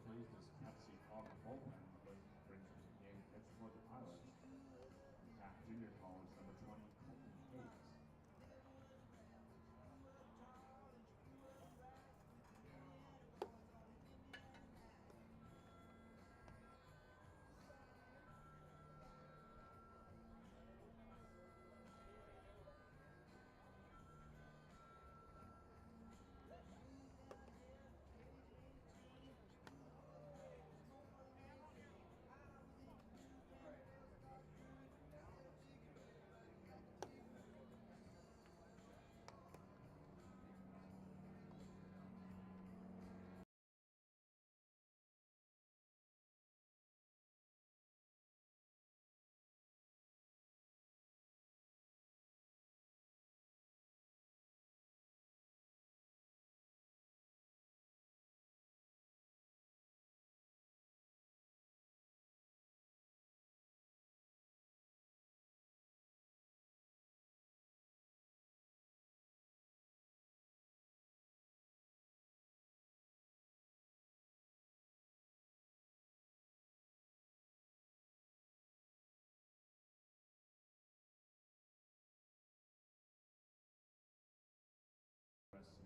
phase this courtesy of the bullpen, but brings us the game pitch for the Pilots. Taft Junior College, number 20, Colton Hayes.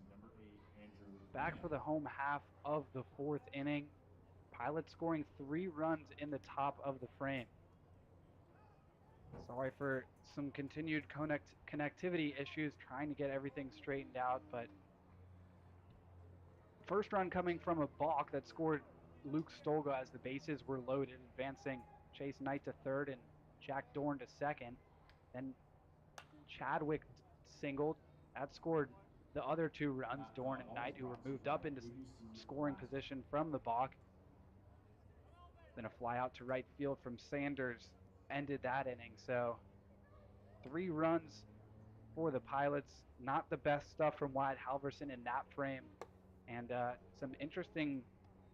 Number 8, Andrew. Back for the home half of the fourth inning. Pilots scoring 3 runs in the top of the frame. Sorry for some continued connectivity issues, trying to get everything straightened out, but first run coming from a balk that scored Luke Stolga as the bases were loaded, advancing Chase Knight to third and Jack Dorn to second. Then Chadwick singled. That scored the other 2 runs, Dorn and Knight, who were moved up into scoring position from the balk. Then a fly out to right field from Sanders ended that inning. So 3 runs for the Pilots. Not the best stuff from Wyatt Halverson in that frame. And some interesting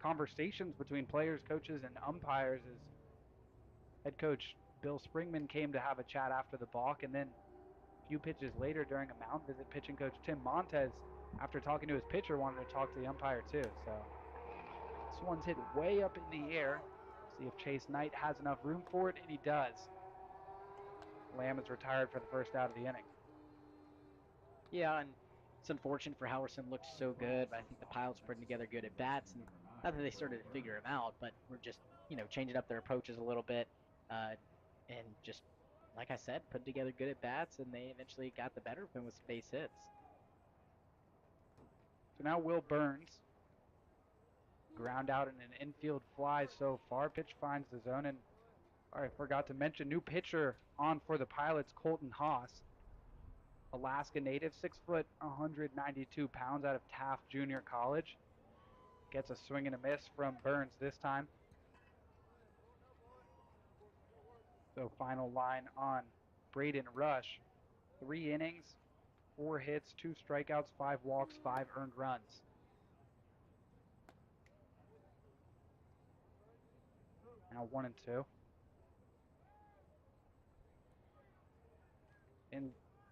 conversations between players, coaches, and umpires as head coach Bill Springman came to have a chat after the balk. And then a few pitches later during a mound visit, pitching coach Tim Montez, after talking to his pitcher, wanted to talk to the umpire too. So this one's hit way up in the air. See if Chase Knight has enough room for it, and he does. Lamb is retired for the first out of the inning. Yeah, and it's unfortunate for Halverson. Looked so good, but I think the Pilots putting together good at bats, and not that they started to figure him out, but we're just changing up their approaches a little bit, and just like I said, putting together good at bats, and they eventually got the better of him with some base hits. So now Will Burns, ground out in an infield fly so far. Pitch finds the zone, and I forgot to mention, new pitcher on for the Pilots, Colton Haas. Alaska native, 6 foot, 192 pounds, out of Taft Junior College. Gets a swing and a miss from Burns this time. So final line on Braden Rush. 3 innings, 4 hits, 2 strikeouts, 5 walks, 5 earned runs. Now 1-2. And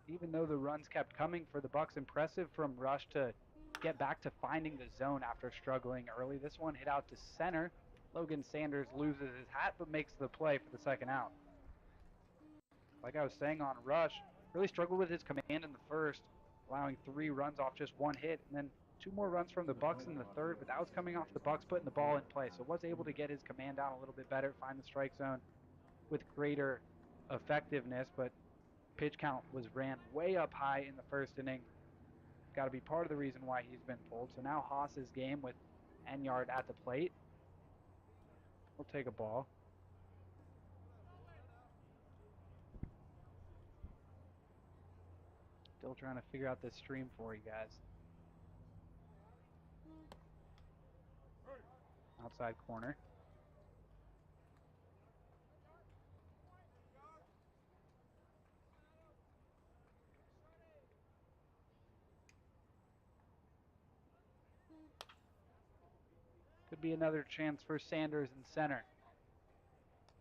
even though the runs kept coming for the Bucs, impressive from Rush to get back to finding the zone after struggling early. This one hit out to center. Logan Sanders loses his hat but makes the play for the second out. Like I was saying on Rush, really struggled with his command in the first, allowing 3 runs off just 1 hit, and then 2 more runs from the Bucs in the third, but that was coming off the Bucs putting the ball in play. So was able to get his command down a little bit better, find the strike zone with greater effectiveness, but pitch count was ran way up high in the first inning. Got to be part of the reason why he's been pulled. So now Haas's game with Enyard at the plate. We'll take a ball. Still trying to figure out this stream for you guys. Outside corner. Could be another chance for Sanders in center.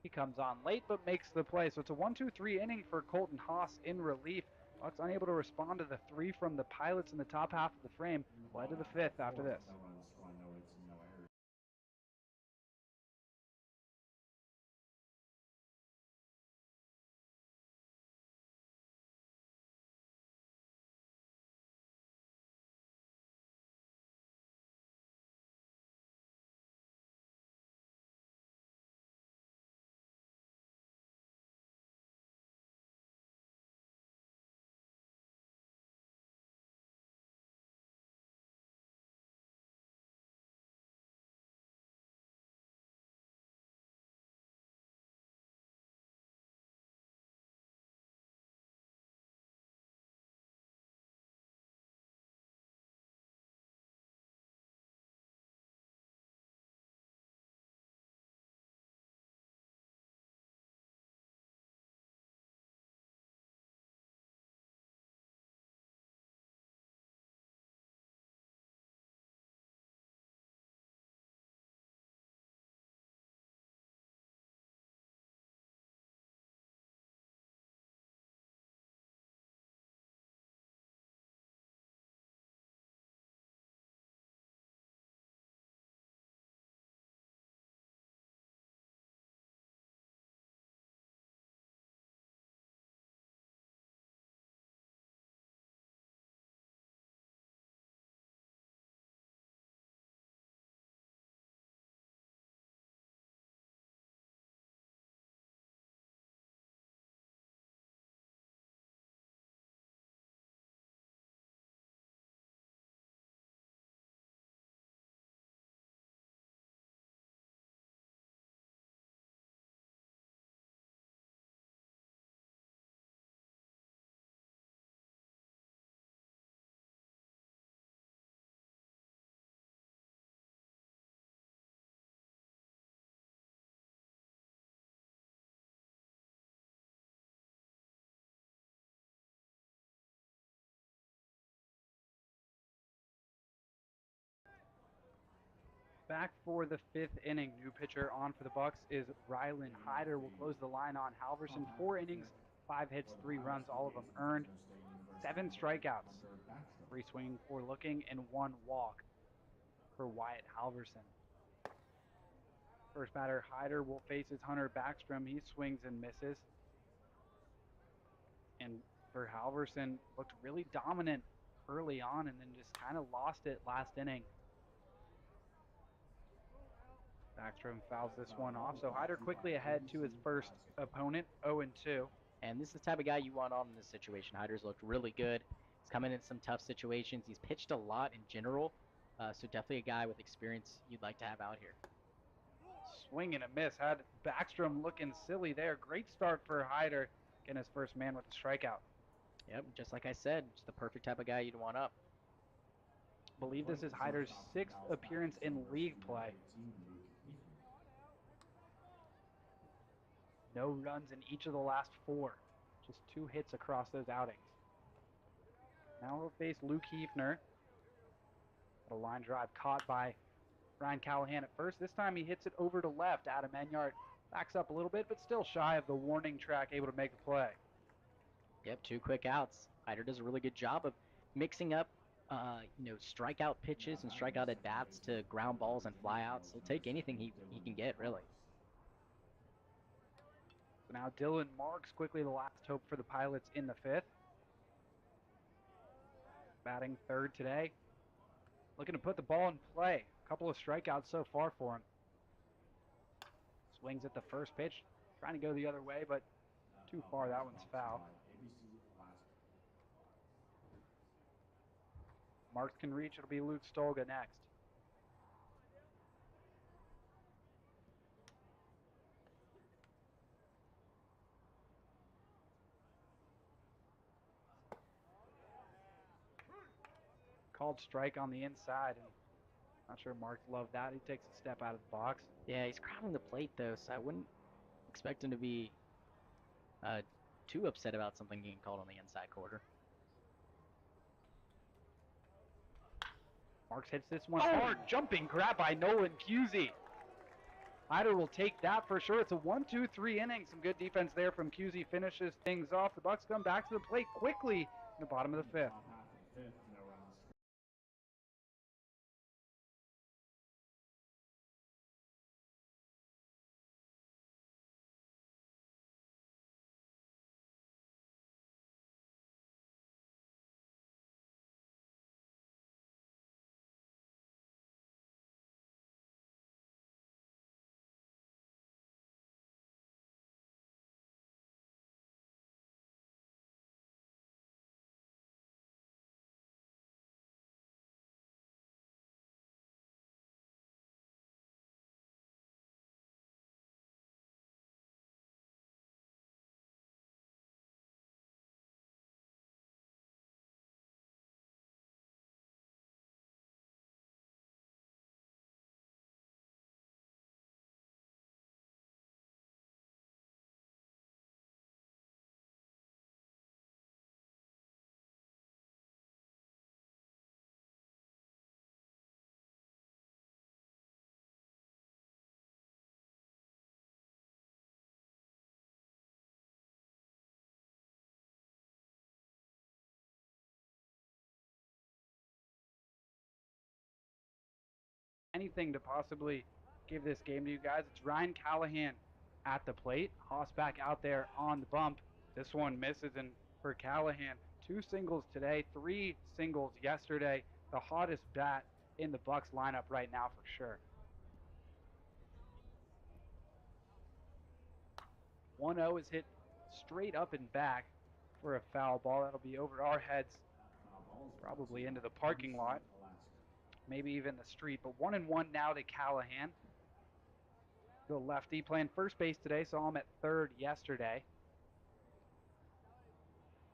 He comes on late but makes the play. So it's a 1-2-3 inning for Colton Haas in relief. Bucs unable to respond to the 3 from the Pilots in the top half of the frame. Led to the 5th after this. Back for the 5th inning. New pitcher on for the Bucs is Rylan Hyder. Will close the line on Halverson. 4 innings, 5 hits, 3 runs, all of them earned. 7 strikeouts, 3 swinging, 4 looking, and 1 walk for Wyatt Halverson. First batter, Hyder, will face his Hunter Backstrom. He swings and misses. And for Halverson, looked really dominant early on and then just kind of lost it last inning. Backstrom fouls this one off, so Hyder quickly ahead to his first opponent, 0-2. And this is the type of guy you want on in this situation. Hyder's looked really good. He's coming in some tough situations. He's pitched a lot in general, so definitely a guy with experience you'd like to have out here. Swing and a miss. Had Backstrom looking silly there. Great start for Hyder, getting his first man with a strikeout. Yep, just like I said, it's the perfect type of guy you'd want up. I believe this is Hyder's 6th appearance in league play. No runs in each of the last 4. Just 2 hits across those outings. Now he'll face Luke Hefner. A line drive caught by Ryan Callahan at first. This time he hits it over to left. Adam Enyart backs up a little bit, but still shy of the warning track, able to make the play. Yep, 2 quick outs. Hyder does a really good job of mixing up, strikeout pitches and strikeout at bats to ground balls and flyouts. He'll take anything he can get, really. So now Dylan Marks, quickly the last hope for the Pilots in the 5th. Batting 3rd today. Looking to put the ball in play. A couple of strikeouts so far for him. Swings at the first pitch. Trying to go the other way, but too far. That one's foul. Marks can reach. It'll be Luke Stolga next. Called strike on the inside, and not sure Marks loved that. He takes a step out of the box. Yeah, he's crowding the plate, though, so I wouldn't expect him to be too upset about something getting called on the inside quarter. Marks hits this one hard. Jumping grab by Nolan Cusey. Hyder will take that for sure. It's a 1-2-3 inning. Some good defense there from Cusey. Finishes things off. The Bucs come back to the plate quickly in the bottom of the 5th. Anything to possibly give this game to you guys. It's Ryan Callahan at the plate. Haas back out there on the bump. This one misses, and for Callahan, 2 singles today, 3 singles yesterday. The hottest bat in the Bucs lineup right now for sure. 1-0 is hit straight up and back for a foul ball. That'll be over our heads, probably into the parking lot, maybe even the street. But 1-1 now to Callahan. The lefty playing first base today. Saw him at 3rd yesterday.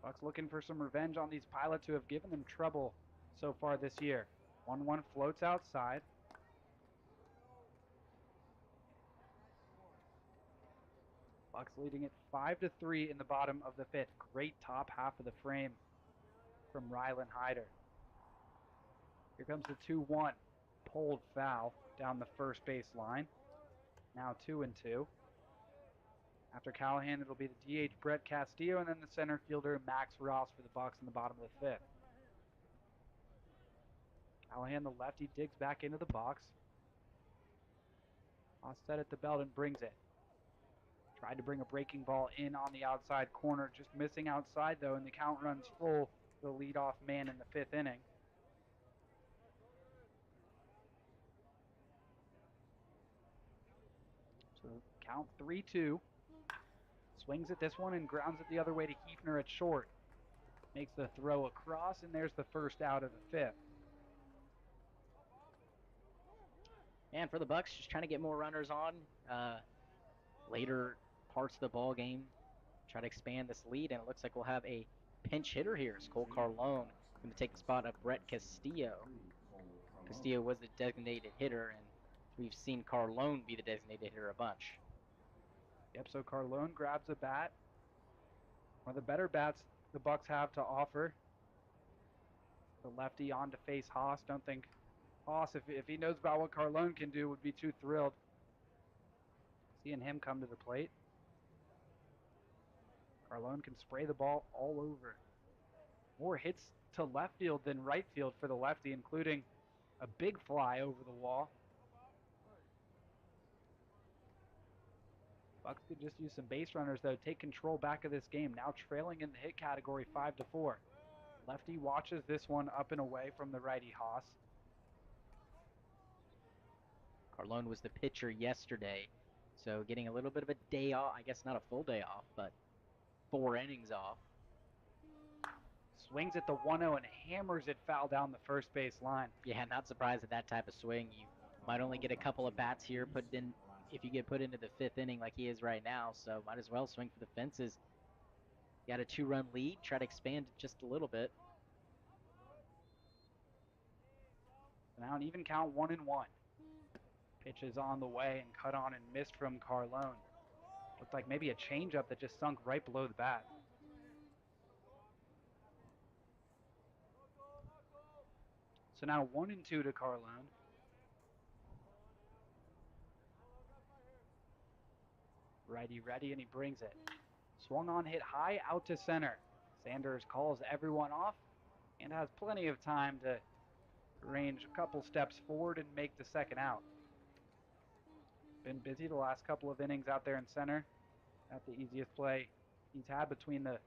Bucs looking for some revenge on these Pilots who have given them trouble so far this year. 1-1 floats outside. Bucs leading it 5-3 in the bottom of the 5th. Great top half of the frame from Rylan Hyder. Here comes the 2-1. Pulled foul. down the first base line. Now 2-2. After Callahan, it'll be the DH Brett Castillo and then the center fielder Max Ross for the Bucs in the bottom of the fifth. Callahan, the lefty, digs back into the box. Set at the belt and brings it. Tried to bring a breaking ball in on the outside corner, just missing outside though, and the count runs full for the leadoff man in the fifth inning. So count 3-2. Swings at this one and grounds it the other way to Hefner at short. Makes the throw across, and there's the first out of the fifth. And for the Bucs, just trying to get more runners on later parts of the ball game. Try to expand this lead, and it looks like we'll have a pinch hitter here. It's Cole Carlone going to take the spot of Brett Castillo. Castillo was the designated hitter, and we've seen Carlone be the designated hitter a bunch. Yep, so Carlone grabs a bat. One of the better bats the Bucs have to offer. The lefty on to face Haas. Don't think Haas, if he knows about what Carlone can do, would be too thrilled seeing him come to the plate. Carlone can spray the ball all over. More hits to left field than right field for the lefty, including a big fly over the wall. Bucs could just use some base runners, though, take control back of this game. Now trailing in the hit category 5-4. Lefty watches this one up and away from the righty Haas. Carlone was the pitcher yesterday, so getting a little bit of a day off. I guess not a full day off, but 4 innings off. Swings at the 1-0 and hammers it foul down the first base line. Yeah, not surprised at that type of swing. You might only get a couple of bats here put in if you get put into the 5th inning like he is right now, so might as well swing for the fences. Got a 2-run lead, try to expand it just a little bit. Now an even count 1-1. Pitch is on the way and cut on and missed from Carlone. Looked like maybe a changeup that just sunk right below the bat. So now 1-2 to Carlone. Righty ready, and he brings it. Swung on, hit high out to center. Sanders calls everyone off and has plenty of time to range a couple steps forward and make the second out. Been busy the last couple of innings out there in center. Not the easiest play he's had between the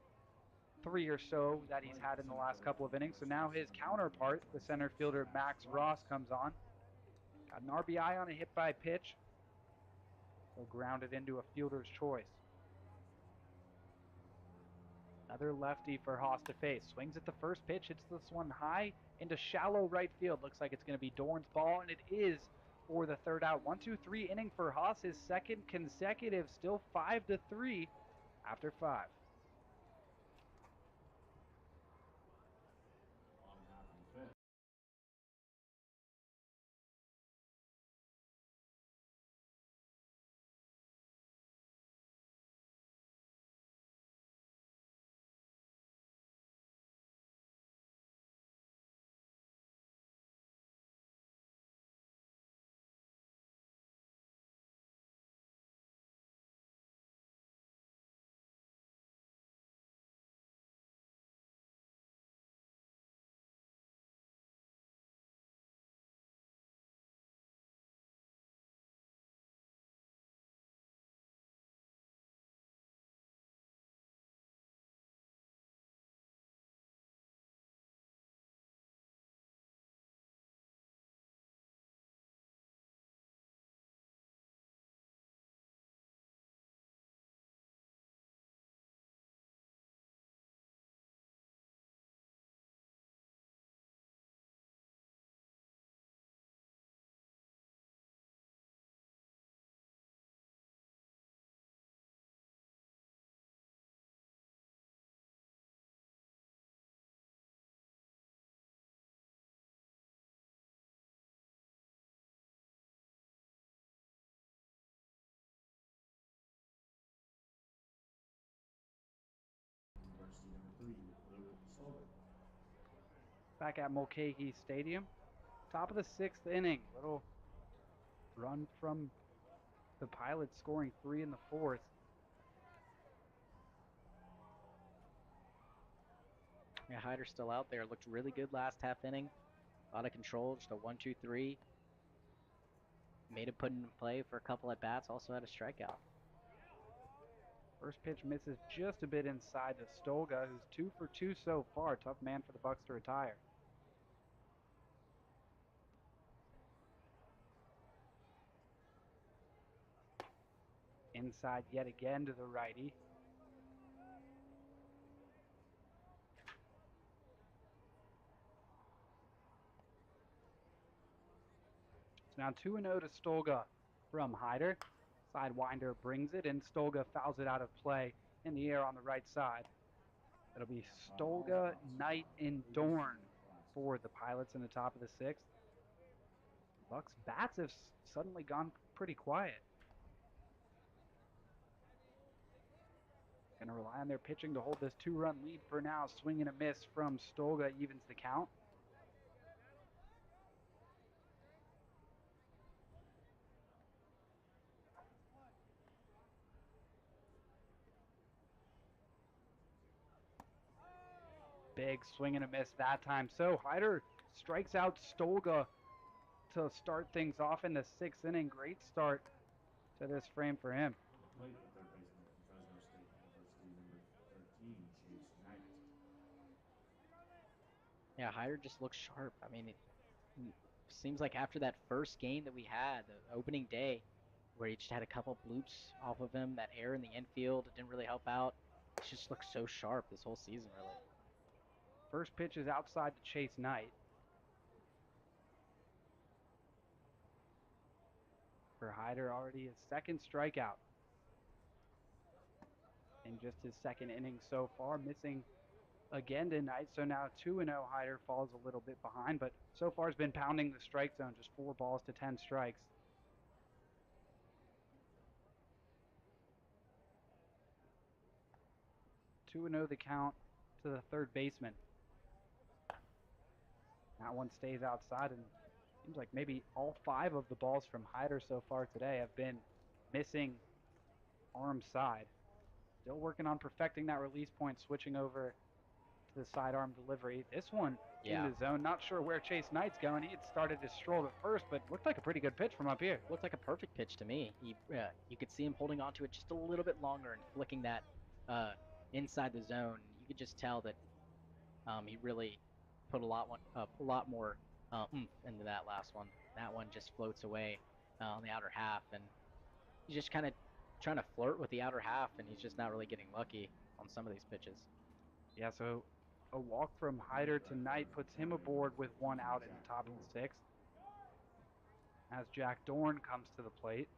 3 or so that he's had in the last couple of innings. So now his counterpart, the center fielder Max Ross, comes on. Got an RBI on a hit by pitch. So grounded into a fielder's choice. Another lefty for Haas to face. Swings at the first pitch, hits this one high into shallow right field. Looks like it's going to be Dorn's ball, and it is for the third out. 1-2-3 inning for Haas, his second consecutive, still 5-3 after 5. Back at Mulcahy Stadium. Top of the 6th inning. Little run from the Pilots, scoring 3 in the fourth. Yeah, Hyder's still out there. Looked really good last half inning. A lot of control, just a 1-2-3. Made him put in play for a couple at bats. Also had a strikeout. First pitch misses just a bit inside to Stolga, who's 2 for 2 so far. Tough man for the Bucs to retire. Inside yet again to the righty. It's now 2-0 to Stolga from Hyder. Sidewinder brings it, and Stolga fouls it out of play in the air on the right side. It'll be Stolga, Knight, and Dorn for the Pilots in the top of the sixth. Bucs bats have suddenly gone pretty quiet. Going to rely on their pitching to hold this 2-run lead for now. Swing and a miss from Stolga evens the count. Big swing and a miss that time. So Hyder strikes out Stolga to start things off in the sixth inning. Great start to this frame for him. Played the third baseman from Fresno State University, number 13, Chase Knight. Yeah, Hyder just looks sharp. I mean, it seems like after that first game that we had, the opening day, where he just had a couple bloops off of him, that air in the infield, it didn't really help out. He just looks so sharp this whole season, really. First pitch is outside to Chase Knight. For Hyder, already his second strikeout in just his second inning so far, missing again tonight. So now 2-0. Hyder falls a little bit behind, but so far has been pounding the strike zone, just 4 balls to 10 strikes. Two and 0 the count to the third baseman. That one stays outside, and seems like maybe all 5 of the balls from Hyder so far today have been missing arm side. Still working on perfecting that release point, switching over to the sidearm delivery. This one in the zone. Not sure where Chase Knight's going. He had started to stroll at first, but looked like a pretty good pitch from up here. Looked like a perfect pitch to me. You could see him holding onto it just a little bit longer and flicking that inside the zone. You could just tell that he really put a lot more oomph into that last one. That one just floats away on the outer half, and he's just kind of trying to flirt with the outer half, and he's just not really getting lucky on some of these pitches. Yeah, so a walk from Hyder to Knight puts him aboard with 1 out in the top of the 6th. As Jack Dorn comes to the plate.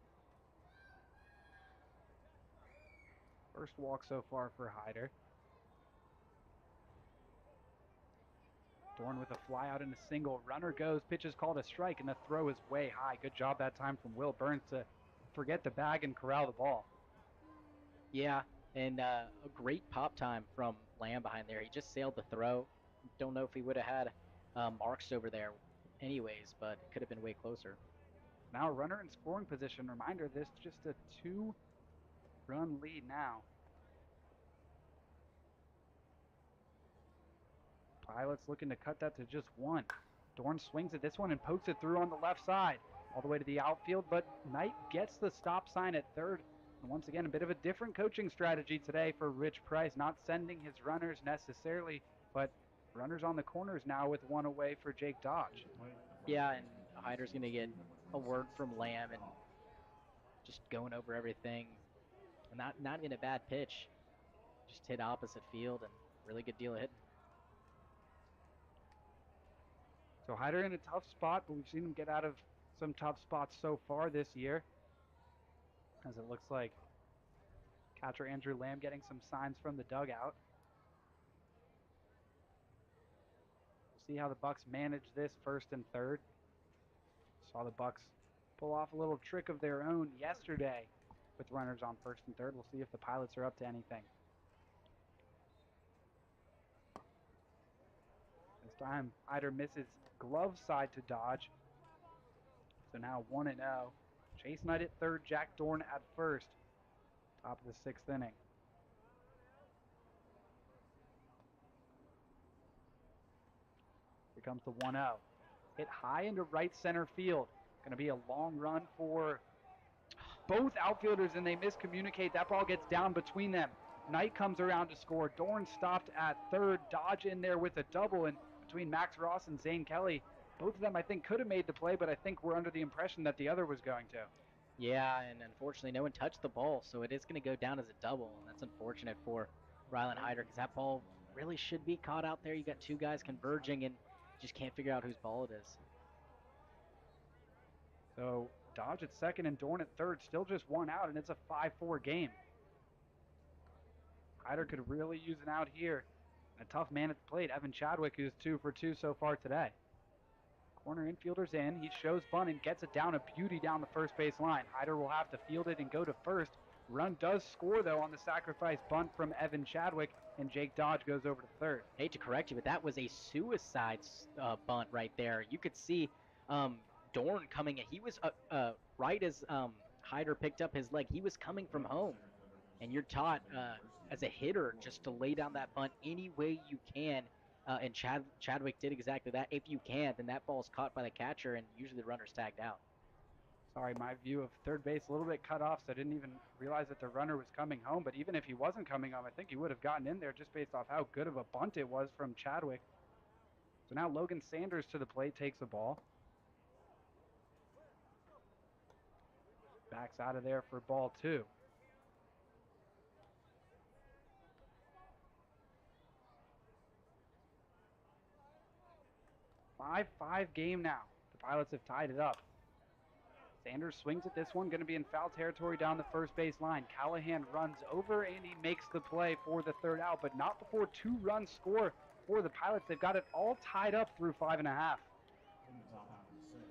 First walk so far for Hyder. Dorn with a fly out and a single. Runner goes, pitch is called a strike, and the throw is way high. Good job that time from Will Burns to forget the bag and corral the ball. Yeah, and a great pop time from Lamb behind there. He just sailed the throw. Don't know if he would have had marks over there anyways, but it could have been way closer. Now runner in scoring position. Reminder, this just a 2-run lead now. Pilots looking to cut that to just 1. Dorn swings at this one and pokes it through on the left side, all the way to the outfield, but Knight gets the stop sign at third. And once again, a bit of a different coaching strategy today for Rich Price, not sending his runners necessarily, but runners on the corners now with 1 away for Jake Dodge. Yeah, and Hyder's going to get a word from Lamb and just going over everything. And not even a bad pitch. Just hit opposite field, and really good deal of hitting. So Hyder in a tough spot, but we've seen him get out of some tough spots so far this year. As it looks like catcher Andrew Lamb getting some signs from the dugout. We'll see how the Bucs manage this first and third. Saw the Bucs pull off a little trick of their own yesterday with runners on first and third. We'll see if the Pilots are up to anything. This time, Hyder misses glove side to Dodge. So now 1-0. Chase Knight at third, Jack Dorn at first. Top of the 6th inning. Here comes the 1-0. Hit high into right center field. Going to be a long run for both outfielders, and they miscommunicate. That ball gets down between them. Knight comes around to score. Dorn stopped at third. Dodge in there with a double, and between Max Ross and Zane Kelly, both of them I think could have made the play, but I think we're under the impression that the other was going to. Yeah, and unfortunately no one touched the ball, so it is going to go down as a double, and that's unfortunate for Rylan Hyder because that ball really should be caught out there. You got two guys converging and just can't figure out whose ball it is. So Dodge at second and Dorn at third, still just one out, and it's a 5-4 game. Hyder could really use an out here. And a tough man at the plate, Evan Chadwick, who's 2 for 2 so far today. Corner infielder's in. He shows bunt and gets it down a beauty down the first base line. Hyder will have to field it and go to first. Run does score, though, on the sacrifice bunt from Evan Chadwick, and Jake Dodge goes over to third. Hate to correct you, but that was a suicide bunt right there. You could see Dorn coming. He was right as Hyder picked up his leg. He was coming from home, and you're taught as a hitter just to lay down that bunt any way you can, and Chadwick did exactly that. If you can't, then that ball's caught by the catcher, and usually the runner's tagged out. Sorry, my view of third base a little bit cut off, so I didn't even realize that the runner was coming home. But even if he wasn't coming home, I think he would have gotten in there just based off how good of a bunt it was from Chadwick. So now Logan Sanders to the plate, takes the ball. Backs out of there for ball 2. A 5-5 game now. The Pilots have tied it up. Sanders swings at this one, going to be in foul territory down the first base line. Callahan runs over and he makes the play for the third out, but not before 2 runs score for the Pilots. They've got it all tied up through 5.5. In the top half of the 6th.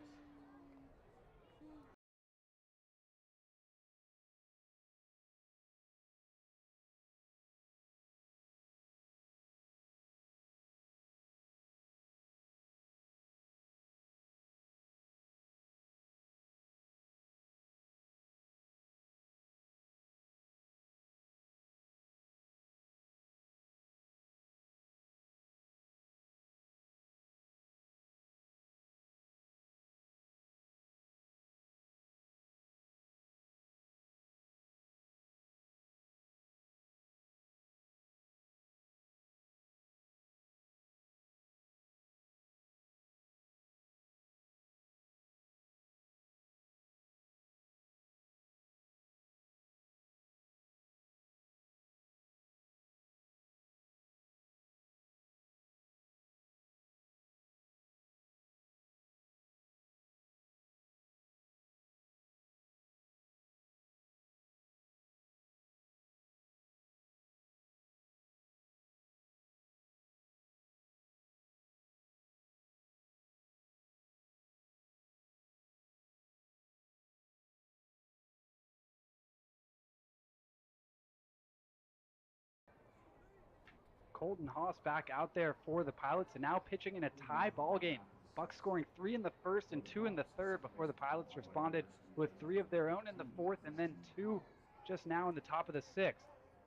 Colton Haas back out there for the Pilots, and now pitching in a tie ball game. Bucs scoring 3 in the first and 2 in the third before the Pilots responded with 3 of their own in the fourth and then 2 just now in the top of the 6th.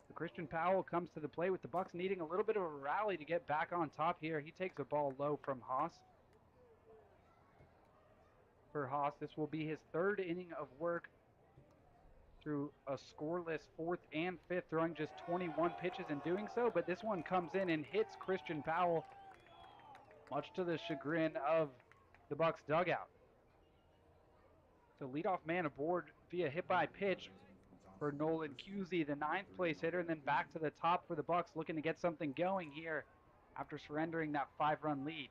So Christian Powell comes to the plate with the Bucs needing a little bit of a rally to get back on top here. He takes a ball low from Haas. For Haas, this will be his 3rd inning of work through a scoreless 4th and 5th, throwing just 21 pitches in doing so, but this one comes in and hits Christian Powell, much to the chagrin of the Bucs dugout. So leadoff man aboard via hit by pitch for Nolan Cusey, the 9th place hitter, and then back to the top for the Bucs, looking to get something going here after surrendering that 5-run lead.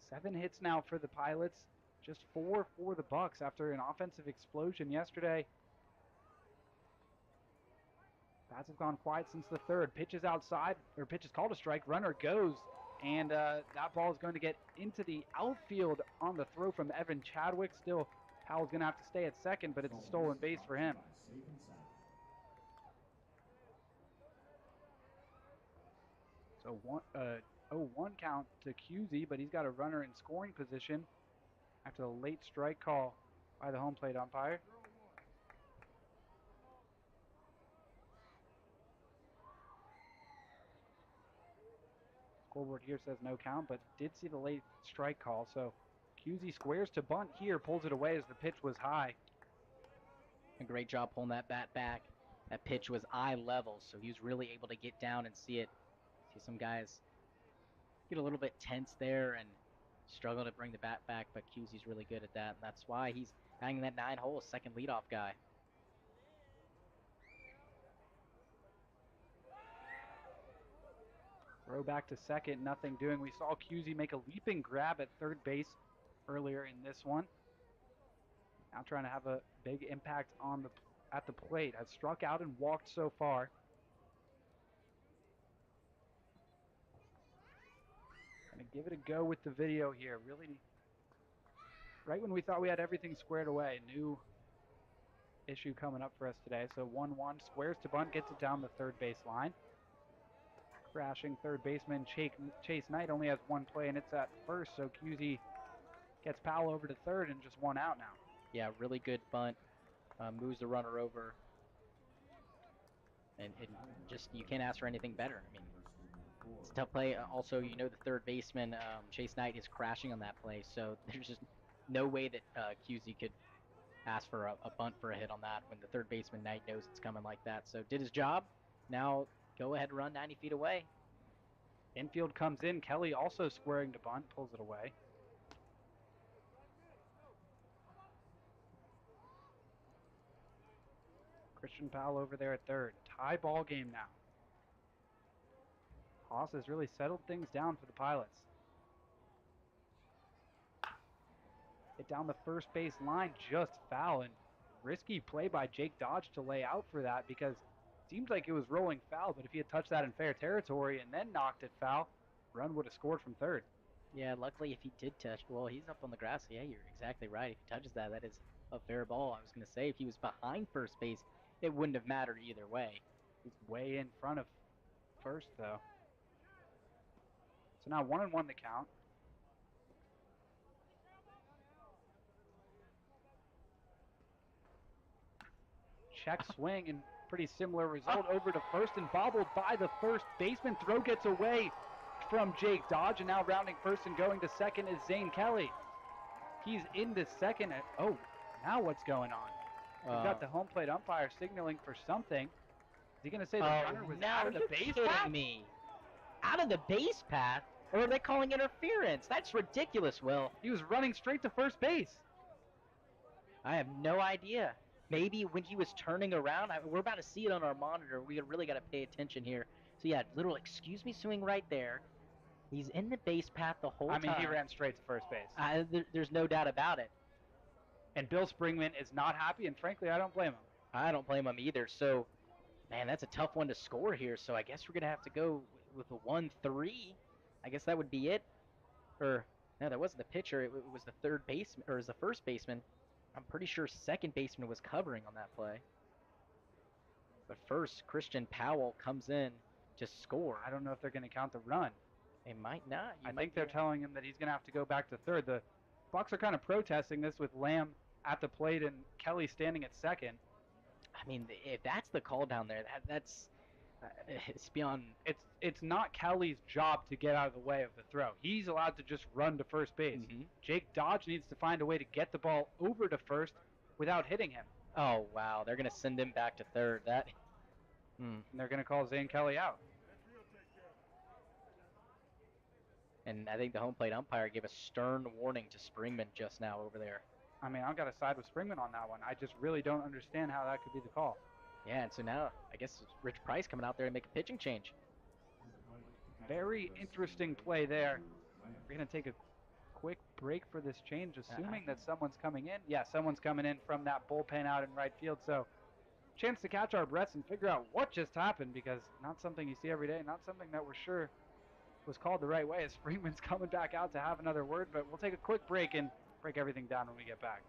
7 hits now for the Pilots, just 4 for the Bucs after an offensive explosion yesterday. Bats have gone quiet since the 3rd. Pitches outside, or pitches called a strike. Runner goes, and that ball is going to get into the outfield on the throw from Evan Chadwick. Still, Powell's going to have to stay at second, but it's a stolen base for him. So 0-1 count to Cusey, but he's got a runner in scoring position after the late strike call by the home plate umpire. Scoreboard here says no count, but did see the late strike call. So QZ squares to bunt here, pulls it away as the pitch was high. A great job pulling that bat back. That pitch was eye level, so he was really able to get down and see it. See some guys get a little bit tense there and struggle to bring the bat back, but QZ's really good at that, and that's why he's hanging that 9-hole second leadoff guy. Throw back to second, nothing doing. We saw QZ make a leaping grab at third base earlier in this one. Now trying to have a big impact on at the plate. Has struck out and walked so far. Gonna give it a go with the video here. Really, right when we thought we had everything squared away, new issue coming up for us today. So 1-1, squares to bunt, gets it down the third base line. Crashing third baseman Chase Knight only has one play, and it's at first, so QZ gets Powell over to third and just one out now. Yeah, really good bunt. Moves the runner over. And just, you can't ask for anything better. I mean, it's a tough play. Also, you know, the third baseman, Chase Knight, is crashing on that play, so there's just no way that QZ could ask for a bunt for a hit on that when the third baseman Knight knows it's coming like that. So did his job. Now go ahead and run 90 feet away. Infield comes in. Kelly also squaring to bunt, pulls it away. Christian Powell over there at third. Tie ball game now. Haas has really settled things down for the Pilots. Hit down the first base line, just foul, and risky play by Jake Dodge to lay out for that because it seemed like it was rolling foul, but if he had touched that in fair territory and then knocked it foul, run would have scored from third. Yeah, luckily if he did touch, well, he's up on the grass. Yeah, you're exactly right. If he touches that, that is a fair ball. I was going to say, if he was behind first base, it wouldn't have mattered either way. He's way in front of first, though. So now 1-1 the count. Check swing and pretty similar result over to first and bobbled by the first baseman. Throw gets away from Jake Dodge, and now rounding first and going to second is Zane Kelly. He's into second. Oh, now what's going on? We've got the home plate umpire signaling for something. Is he going to say the runner was out of the base path? Me. Out of the base path? Or are they calling interference? That's ridiculous, Will. He was running straight to first base. I have no idea. Maybe when he was turning around, we're about to see it on our monitor. We really got to pay attention here. So yeah, little excuse me swing right there. He's in the base path the whole time. I mean, he ran straight to first base. There's no doubt about it. And Bill Springman is not happy, and frankly, I don't blame him. I don't blame him either. So, man, that's a tough one to score here. So I guess we're going to have to go with a 1-3. I guess that would be it. Or, no, that wasn't the pitcher. It was the third baseman, or it was the first baseman. I'm pretty sure second baseman was covering on that play. But first, Christian Powell comes in to score. I don't know if they're going to count the run. They might not. I think they're telling him that he's going to have to go back to third. The Bucs are kind of protesting this with Lamb at the plate and Kelly standing at second. I mean, if that's the call down there, that's it's beyond. It's not Kelly's job to get out of the way of the throw. He's allowed to just run to first base. Mm-hmm. Jake Dodge needs to find a way to get the ball over to first without hitting him. Oh wow, they're going to send him back to third. And they're going to call Zane Kelly out. And I think the home plate umpire gave a stern warning to Springman just now over there. I mean, I've got to side with Springman on that one. I just really don't understand how that could be the call. Yeah, and so now I guess it's Rich Price coming out there to make a pitching change. Very interesting play there. We're going to take a quick break for this change, assuming that someone's coming in. Yeah, someone's coming in from that bullpen out in right field. So, chance to catch our breaths and figure out what just happened, because not something you see every day, not something that we're sure was called the right way, as Springman's coming back out to have another word. But we'll take a quick break and break everything down when we get back.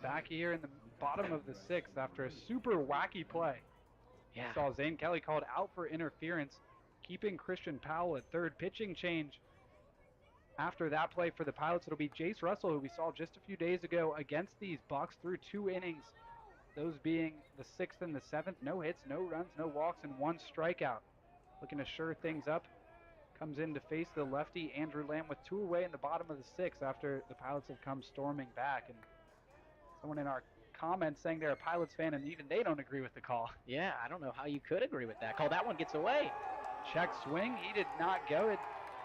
back here in the bottom of the 6th after a super wacky play. Yeah. Saw Zane Kelly called out for interference, keeping Christian Powell at third. Pitching change after that play for the Pilots. It'll be Jace Russell, who we saw just a few days ago against these Bucs, through 2 innings, those being the 6th and the 7th. No hits, no runs, no walks, and 1 strikeout. Looking to shore things up. Comes in to face the lefty Andrew Lamb with 2 away in the bottom of the 6th after the Pilots have come storming back. And someone in our comments saying they're a Pilots fan and even they don't agree with the call. Yeah, I don't know how you could agree with that call. That one gets away. Check swing. He did not go. It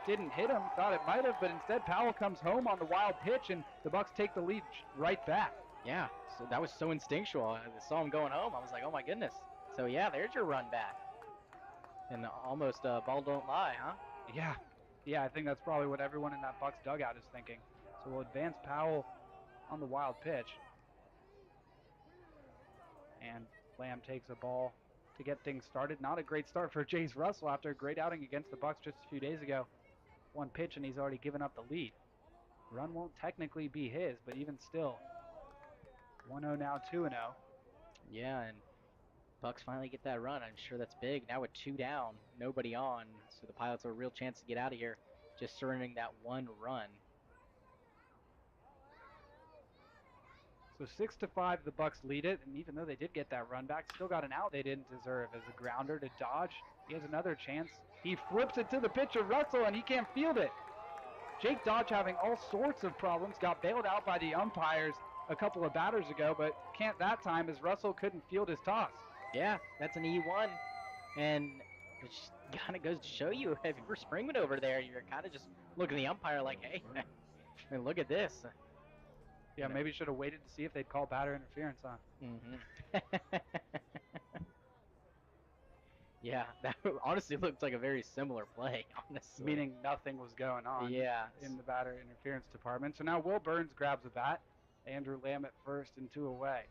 didn't hit him. Thought it might have, but instead Powell comes home on the wild pitch, and the Bucs take the lead right back. Yeah, so that was so instinctual. I saw him going home. I was like, oh my goodness. So yeah, there's your run back. And almost ball don't lie, huh? Yeah, I think that's probably what everyone in that Bucs dugout is thinking. So we'll advance Powell on the wild pitch. And Lamb takes a ball to get things started. Not a great start for Jace Russell after a great outing against the Bucs just a few days ago. 1 pitch and he's already given up the lead. Run won't technically be his, but even still, 1-0 now, 2-0. Yeah, and Bucs finally get that run. I'm sure that's big. Now with 2 down, nobody on, so the Pilots have a real chance to get out of here, just surrendering that 1 run. So 6-5, the Bucs lead it, and even though they did get that run back, still got an out they didn't deserve as a grounder to Dodge. He has another chance. He flips it to the pitcher, Russell, and he can't field it. Jake Dodge having all sorts of problems, got bailed out by the umpires a couple of batters ago, but can't that time as Russell couldn't field his toss. Yeah, that's an E1, and it just kind of goes to show you, if you're Springman over there, you're kind of just looking at the umpire like, hey, I mean, look at this. Yeah, maybe should have waited to see if they'd call batter interference, huh? Mm-hmm. Yeah, that honestly looked like a very similar play, honestly. Meaning nothing was going on in the batter interference department. So now Will Burns grabs a bat. Andrew Lamb at first and 2 away.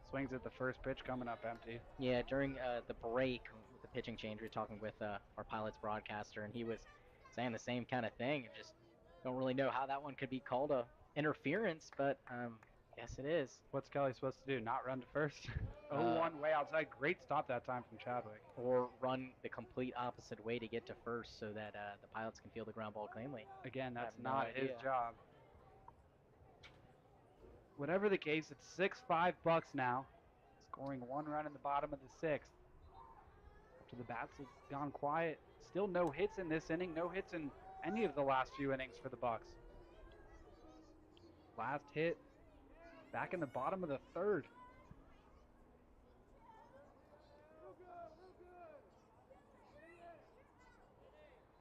Swings at the first pitch, coming up empty. Yeah, during the break with the pitching change, we were talking with our Pilots broadcaster, and he was saying the same kind of thing. And just don't really know how that one could be called a interference, but yes, it is. What's Kelly supposed to do? Not run to first? 0-1 way outside. Great stop that time from Chadwick. Or run the complete opposite way to get to first so that the Pilots can field the ground ball cleanly. Again, that's not his job. Whatever the case, it's 6-5 Bucs now, scoring 1 run in the bottom of the 6th. After the bats have gone quiet, still no hits in this inning, no hits in any of the last few innings for the Bucs. Last hit back in the bottom of the 3rd.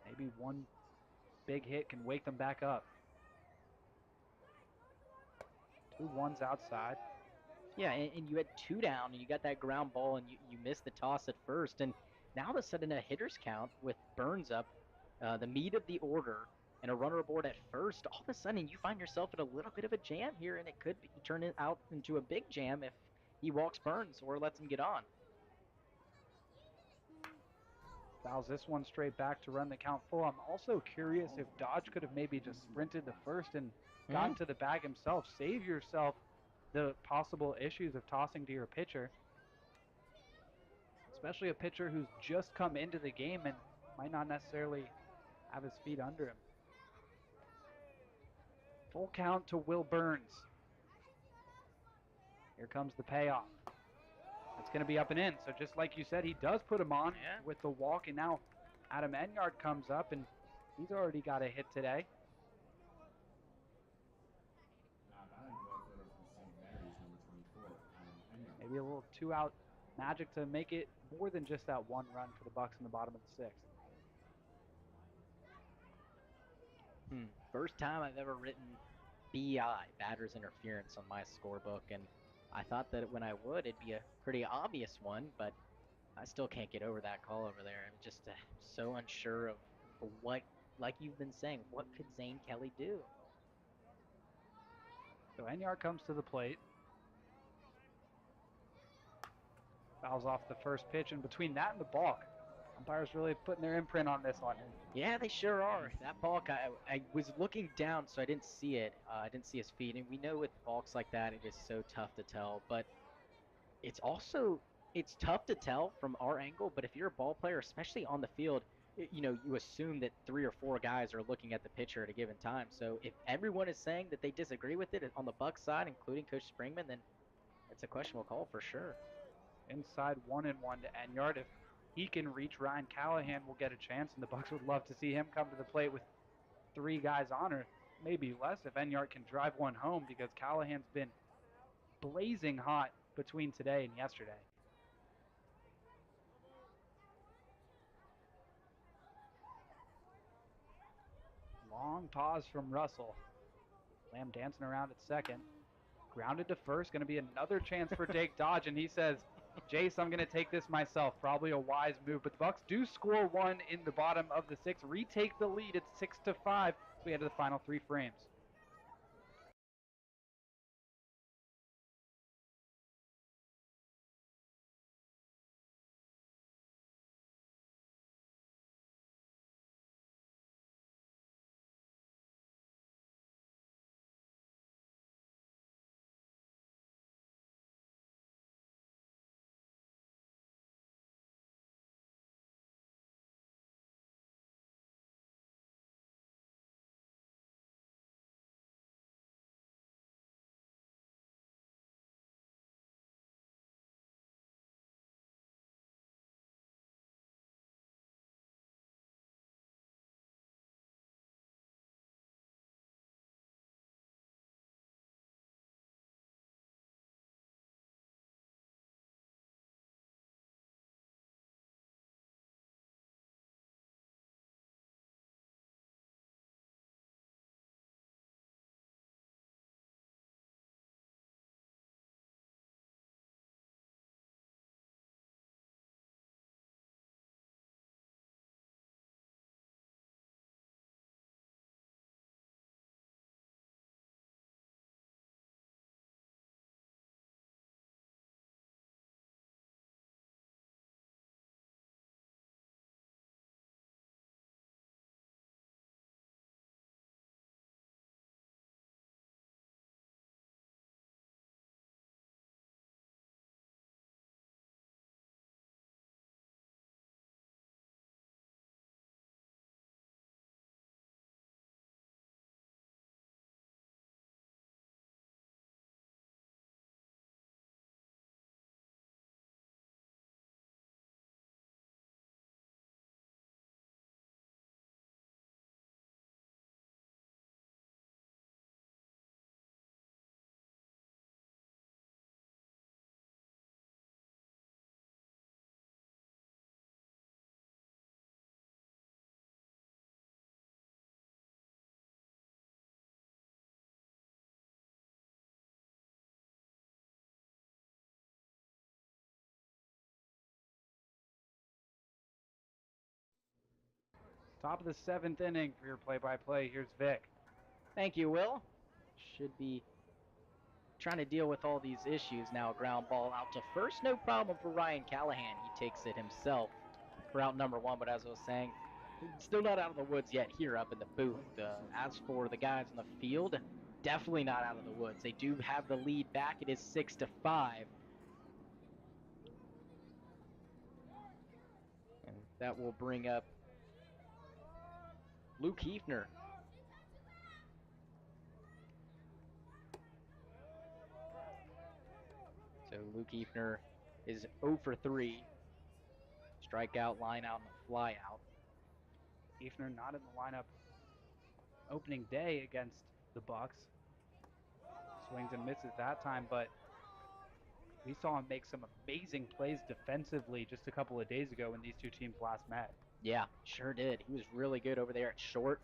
Maybe one big hit can wake them back up. 2 1s outside. Yeah, and you had 2 down, and you got that ground ball, and you missed the toss at first. And now all of a sudden a hitter's count with Burns up, the meat of the order, and a runner aboard at first. All of a sudden you find yourself in a little bit of a jam here, and it could turn it out into a big jam if he walks Burns or lets him get on. Fouls this one straight back to run the count full. I'm also curious if Dodge could have maybe just sprinted to first and gotten to the bag himself. Save yourself the possible issues of tossing to your pitcher. Especially a pitcher who's just come into the game and might not necessarily have his feet under him. Full count to Will Burns. Here comes the payoff. It's going to be up and in. So just like you said, he does put him on with the walk. And now Adam Enyard comes up, and he's already got a hit today. Maybe a little 2-out magic to make it more than just that 1 run for the Bucs in the bottom of the 6th. First time I've ever written BI, batter's interference, on my scorebook, and I thought that when I would, it'd be a pretty obvious one, but I still can't get over that call over there. I'm just so unsure of what, like you've been saying, what could Zane Kelly do? So Enyard comes to the plate. Fouls off the first pitch, and between that and the balk, Umpires really putting their imprint on this one. Yeah, they sure are. That balk, I was looking down, so I didn't see it. I didn't see his feet, and we know with balks like that, it is so tough to tell. But it's also it's tough to tell from our angle. But if you're a ball player, especially on the field, you assume that 3 or 4 guys are looking at the pitcher at a given time. So if everyone is saying that they disagree with it on the Bucs side, including Coach Springman, then it's a questionable call for sure. Inside 1-1 to Enyart. If he can reach Ryan Callahan, we'll get a chance, and the Bucs would love to see him come to the plate with 3 guys on, or maybe less if Enyart can drive one home, because Callahan's been blazing hot between today and yesterday. Long pause from Russell. Lamb dancing around at second. Grounded to first. Going to be another chance for Jake Dodge, and he says, Jace, I'm going to take this myself. Probably a wise move. But the Bucs do score 1 in the bottom of the 6th. Retake the lead. It's 6-5 as we head to the final 3 frames. Top of the 7th inning for your play-by-play. Here's Vic. Thank you, Will. Should be trying to deal with all these issues now. Ground ball out to first. No problem for Ryan Callahan. He takes it himself for out number 1. But as I was saying, still not out of the woods yet here up in the booth. As for the guys on the field, definitely not out of the woods. They do have the lead back. It is 6-5. And that will bring up Luke Hefner. So Luke Hefner is 0 for 3. Strikeout, line out, and a fly out. Hefner not in the lineup opening day against the Bucs. Swings and misses that time, but we saw him make some amazing plays defensively just a couple of days ago when these two teams last met. Yeah, sure did. He was really good over there at short.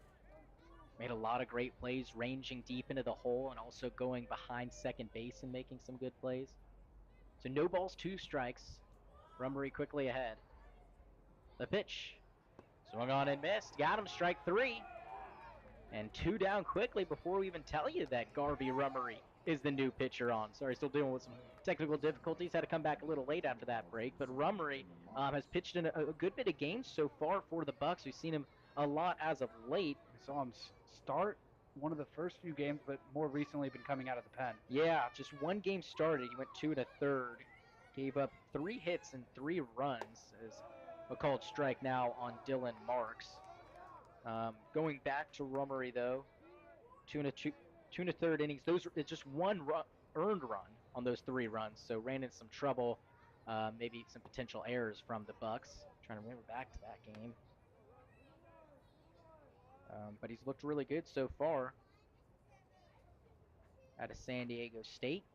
Made a lot of great plays, ranging deep into the hole and also going behind second base and making some good plays. So no balls, 2 strikes. Rummery quickly ahead. The pitch. Swung on and missed. Got him, strike 3. And 2 down quickly before we even tell you that Garvey Rummery is the new pitcher on. Sorry, still dealing with some technical difficulties. Had to come back a little late after that break. But Rummery has pitched in a good bit of games so far for the Bucs. We've seen him a lot as of late. We saw him start one of the first few games, but more recently been coming out of the pen. Yeah, just one game started. He went 2 1/3. Gave up 3 hits and 3 runs. As a called strike now on Dylan Marks. Going back to Rummery, though, 2 1/3 innings. It's just one earned run on those 3 runs, so ran into some trouble. Maybe some potential errors from the Bucs. Trying to remember back to that game. But he's looked really good so far out of San Diego State.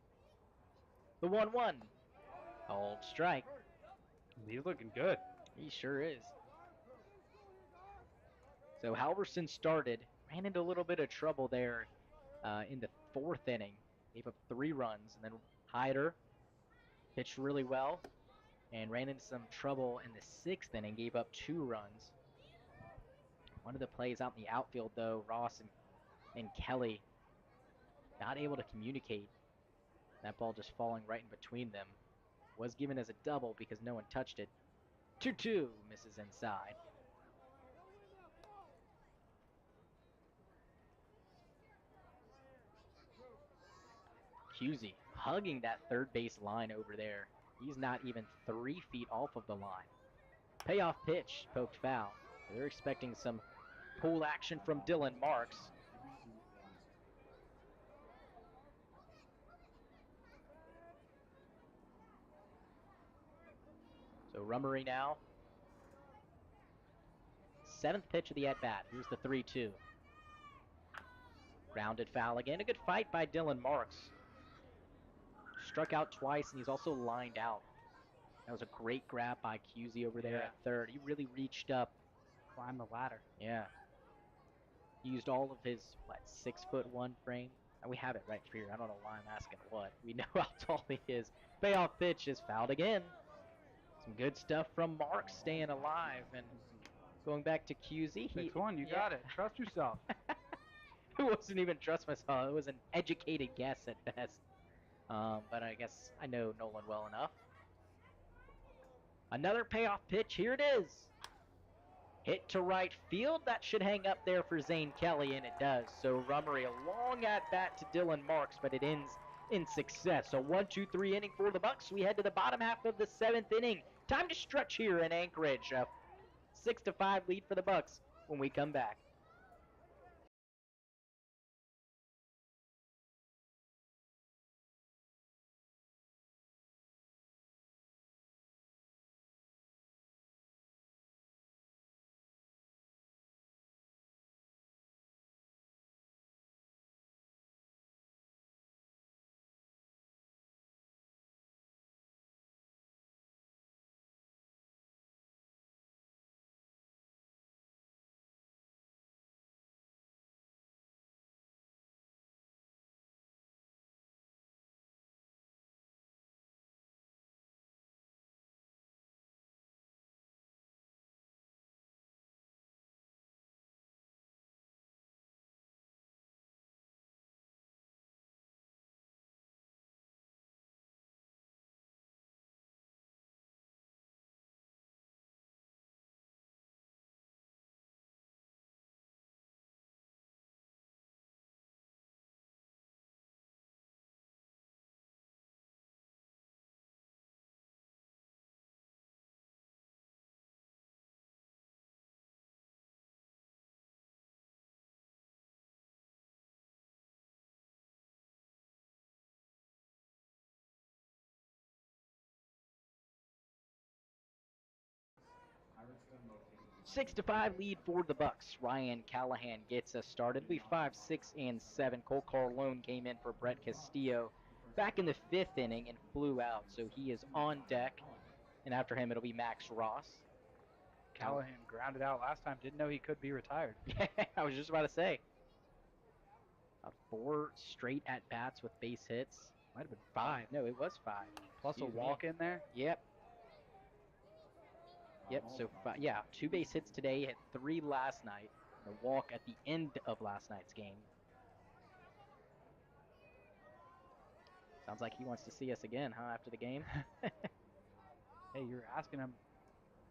The 1-1. Called strike. He's looking good. He sure is. So Halverson started, ran into a little bit of trouble there in the 4th inning. Gave up 3 runs, and then Hyder pitched really well and ran into some trouble in the 6th inning. Gave up 2 runs. One of the plays out in the outfield, though, Ross and Kelly not able to communicate. That ball just falling right in between them. Was given as a double because no one touched it. 2-2 misses inside. Cusey hugging that third base line over there. He's not even 3 feet off of the line. Payoff pitch, poked foul. They're expecting some pull action from Dylan Marks. So Rummery now. 7th pitch of the at-bat. Here's the 3-2. Grounded foul again. A good fight by Dylan Marks. Struck out twice, and he's also lined out. That was a great grab by Cusey over there at third. He really reached up. Climbed the ladder. Yeah. He used all of his, 6'1" frame. And we have it right here. I don't know why I'm asking what. We know how tall he is. Payoff pitch is fouled again. Some good stuff from Marks staying alive. And going back to Cusey. 6-1, you got it. Trust yourself. It wasn't even trust myself. It was an educated guess at best. But I guess I know Nolan well enough. Another payoff pitch. Here it is. Hit to right field. That should hang up there for Zane Kelly, and it does. So Rummery a long at-bat to Dylan Marks, but it ends in success. So 1-2-3 inning for the Bucs. We head to the bottom half of the 7th inning. Time to stretch here in Anchorage. 6-5 lead for the Bucs when we come back. Six to 5 lead for the Bucs. Ryan Callahan gets us started. It'll be 5, 6, and 7. Cole Carlone came in for Brett Castillo back in the 5th inning and flew out, so he is on deck. And after him, it'll be Max Ross. Callahan grounded out last time. Didn't know he could be retired. Yeah, I was just about to say. 4 straight at-bats with base hits. Might have been 5. No, it was 5. Plus a walk in there. Yep. Yep, so 2 base hits today, hit 3 last night. A walk at the end of last night's game. Sounds like he wants to see us again, huh, after the game? Hey, you're asking him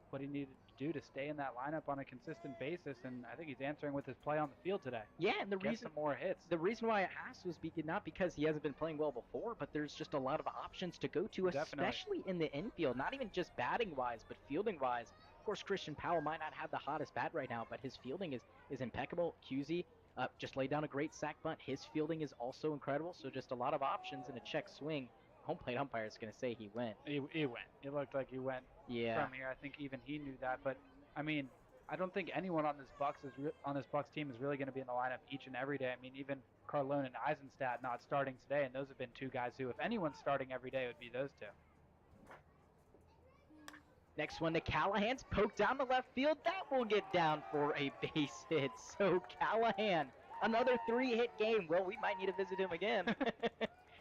what he needed to do to stay in that lineup on a consistent basis, and I think he's answering with his play on the field today. Yeah, and Get some more hits. the reason why I asked was not because he hasn't been playing well before, but there's just a lot of options to go to, Definitely. especially in the infield. Not even just batting-wise, but fielding-wise. Of course, Christian Powell might not have the hottest bat right now, but his fielding is impeccable. QZ just laid down a great sac bunt. His fielding is also incredible, so just a lot of options in a check swing. Home plate umpire is going to say he went. He went. It looked like he went from here. I think even he knew that. But, I mean, I don't think anyone on this Bucs team is really going to be in the lineup each and every day. I mean, even Carlone and Eisenstadt not starting today, and those have been two guys who, if anyone's starting every day, it would be those two. Next one to Callahan's poked down the left field. That will get down for a base hit. So Callahan, another 3-hit game. Well, we might need to visit him again.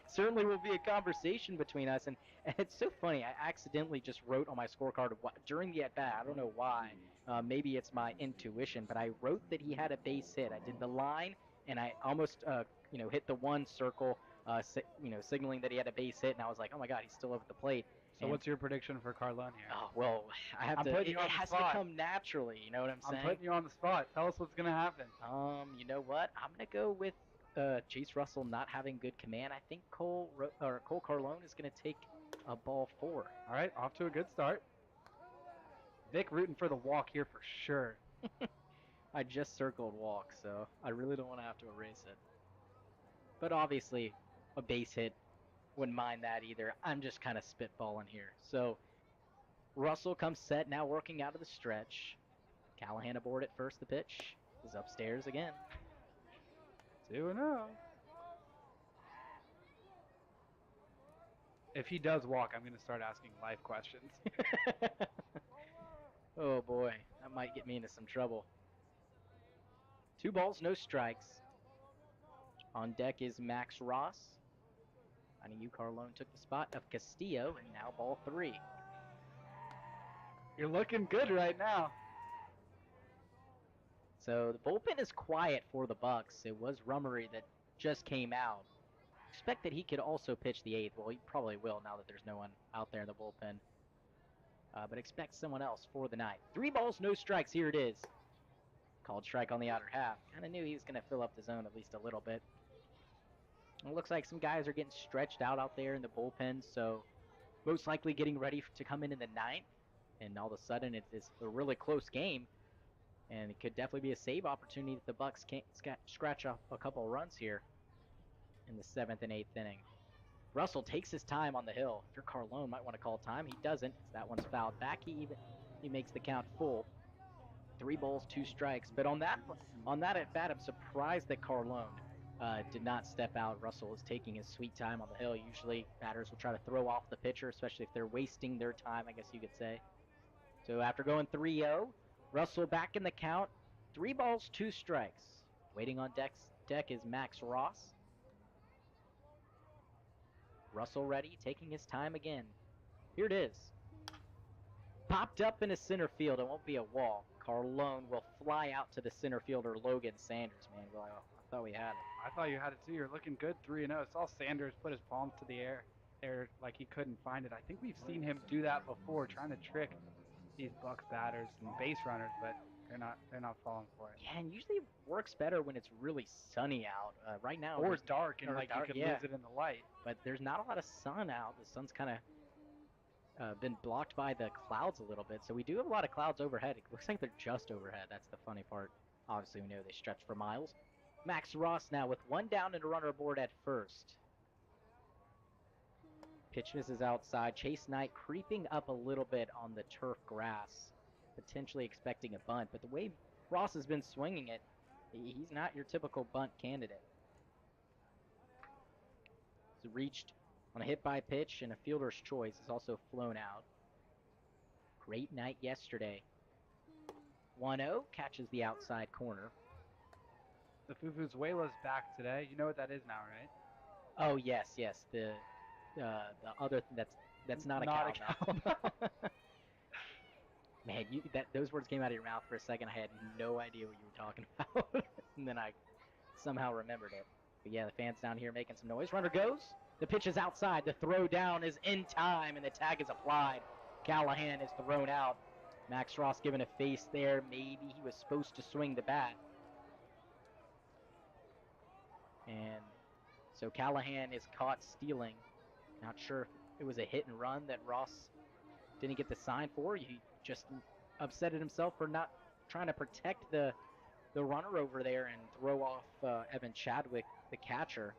Certainly will be a conversation between us. And it's so funny. I accidentally just wrote on my scorecard during the at-bat. I don't know why. Maybe it's my intuition, but I wrote that he had a base hit. I did the line, and I almost hit the one circle, signaling that he had a base hit. And I was like, oh, my God, he's still over the plate. So what's your prediction for Carlone here? Oh, well, it has to come naturally, you know what I'm saying? I'm putting you on the spot. Tell us what's going to happen. You know what? I'm going to go with Chase Russell not having good command. I think Cole Carlone is going to take a ball 4. All right, off to a good start. Vic rooting for the walk here for sure. I just circled walk, so I really don't want to have to erase it. But obviously, a base hit. Wouldn't mind that either. I'm just kind of spitballing here. So Russell comes set, now working out of the stretch. Callahan aboard at first. The pitch is upstairs again. 2-0. If he does walk, I'm going to start asking life questions. Oh boy, that might get me into some trouble. 2 balls, no strikes. On deck is Max Ross. You Carlone took the spot of Castillo, and now ball 3. You're looking good right now. So the bullpen is quiet for the Bucs. It was Rummery that just came out. Expect that he could also pitch the 8th. Well, he probably will now that there's no one out there in the bullpen. But expect someone else for the 9th. 3 balls, no strikes. Here it is. Called strike on the outer half. Kind of knew he was going to fill up the zone at least a little bit. It looks like some guys are getting stretched out there in the bullpen, so most likely getting ready to come in the 9th. And all of a sudden, it's a really close game, and it could definitely be a save opportunity if the Bucs can't scratch up a couple of runs here in the 7th and 8th inning. Russell takes his time on the hill. If you're Carlone, might want to call time. He doesn't. That one's fouled back. He makes the count full. 3 balls, 2 strikes. But on that at bat, I'm surprised that Carlone did not step out. Russell is taking his sweet time on the hill. Usually batters will try to throw off the pitcher, especially if they're wasting their time, I guess you could say. So after going 3-0, Russell back in the count. 3 balls, 2 strikes. Waiting on deck is Max Ross. Russell ready, taking his time again. Here it is. Popped up in a center field. It won't be a walk. Carlone will fly out to the center fielder, Logan Sanders, man. Well, I thought we had it. I thought you had it too. You're looking good, 3-0. Saw Sanders put his palms to the air there like he couldn't find it. I think we've seen him do that before, trying to trick these Bucs batters and base runners, but they're not falling for it. Yeah, and usually it works better when it's really sunny out. Right now, or dark, and like dark, you can lose it in the light. But there's not a lot of sun out. The sun's kind of been blocked by the clouds a little bit, so we do have a lot of clouds overhead. It looks like they're just overhead. That's the funny part. Obviously, we know they stretch for miles. Max Ross now with 1 down and a runner aboard at first. Pitch misses outside. Chase Knight creeping up a little bit on the turf grass, potentially expecting a bunt. But the way Ross has been swinging it, he's not your typical bunt candidate. He's reached on a hit by pitch, and a fielder's choice is also flown out. Great night yesterday. 1-0 catches the outside corner. The Fufuzuela's back today. You know what that is now, right? Oh yes. The other that's not a cow. Man, those words came out of your mouth for a second. I had no idea what you were talking about, and then I somehow remembered it. But yeah, the fans down here making some noise. Runner goes. The pitch is outside. The throw down is in time, and the tag is applied. Callahan is thrown out. Max Ross given a face there. Maybe he was supposed to swing the bat. And so Callahan is caught stealing. Not sure if it was a hit and run that Ross didn't get the sign for. He just upset at himself for not trying to protect the runner over there and throw off Evan Chadwick, the catcher.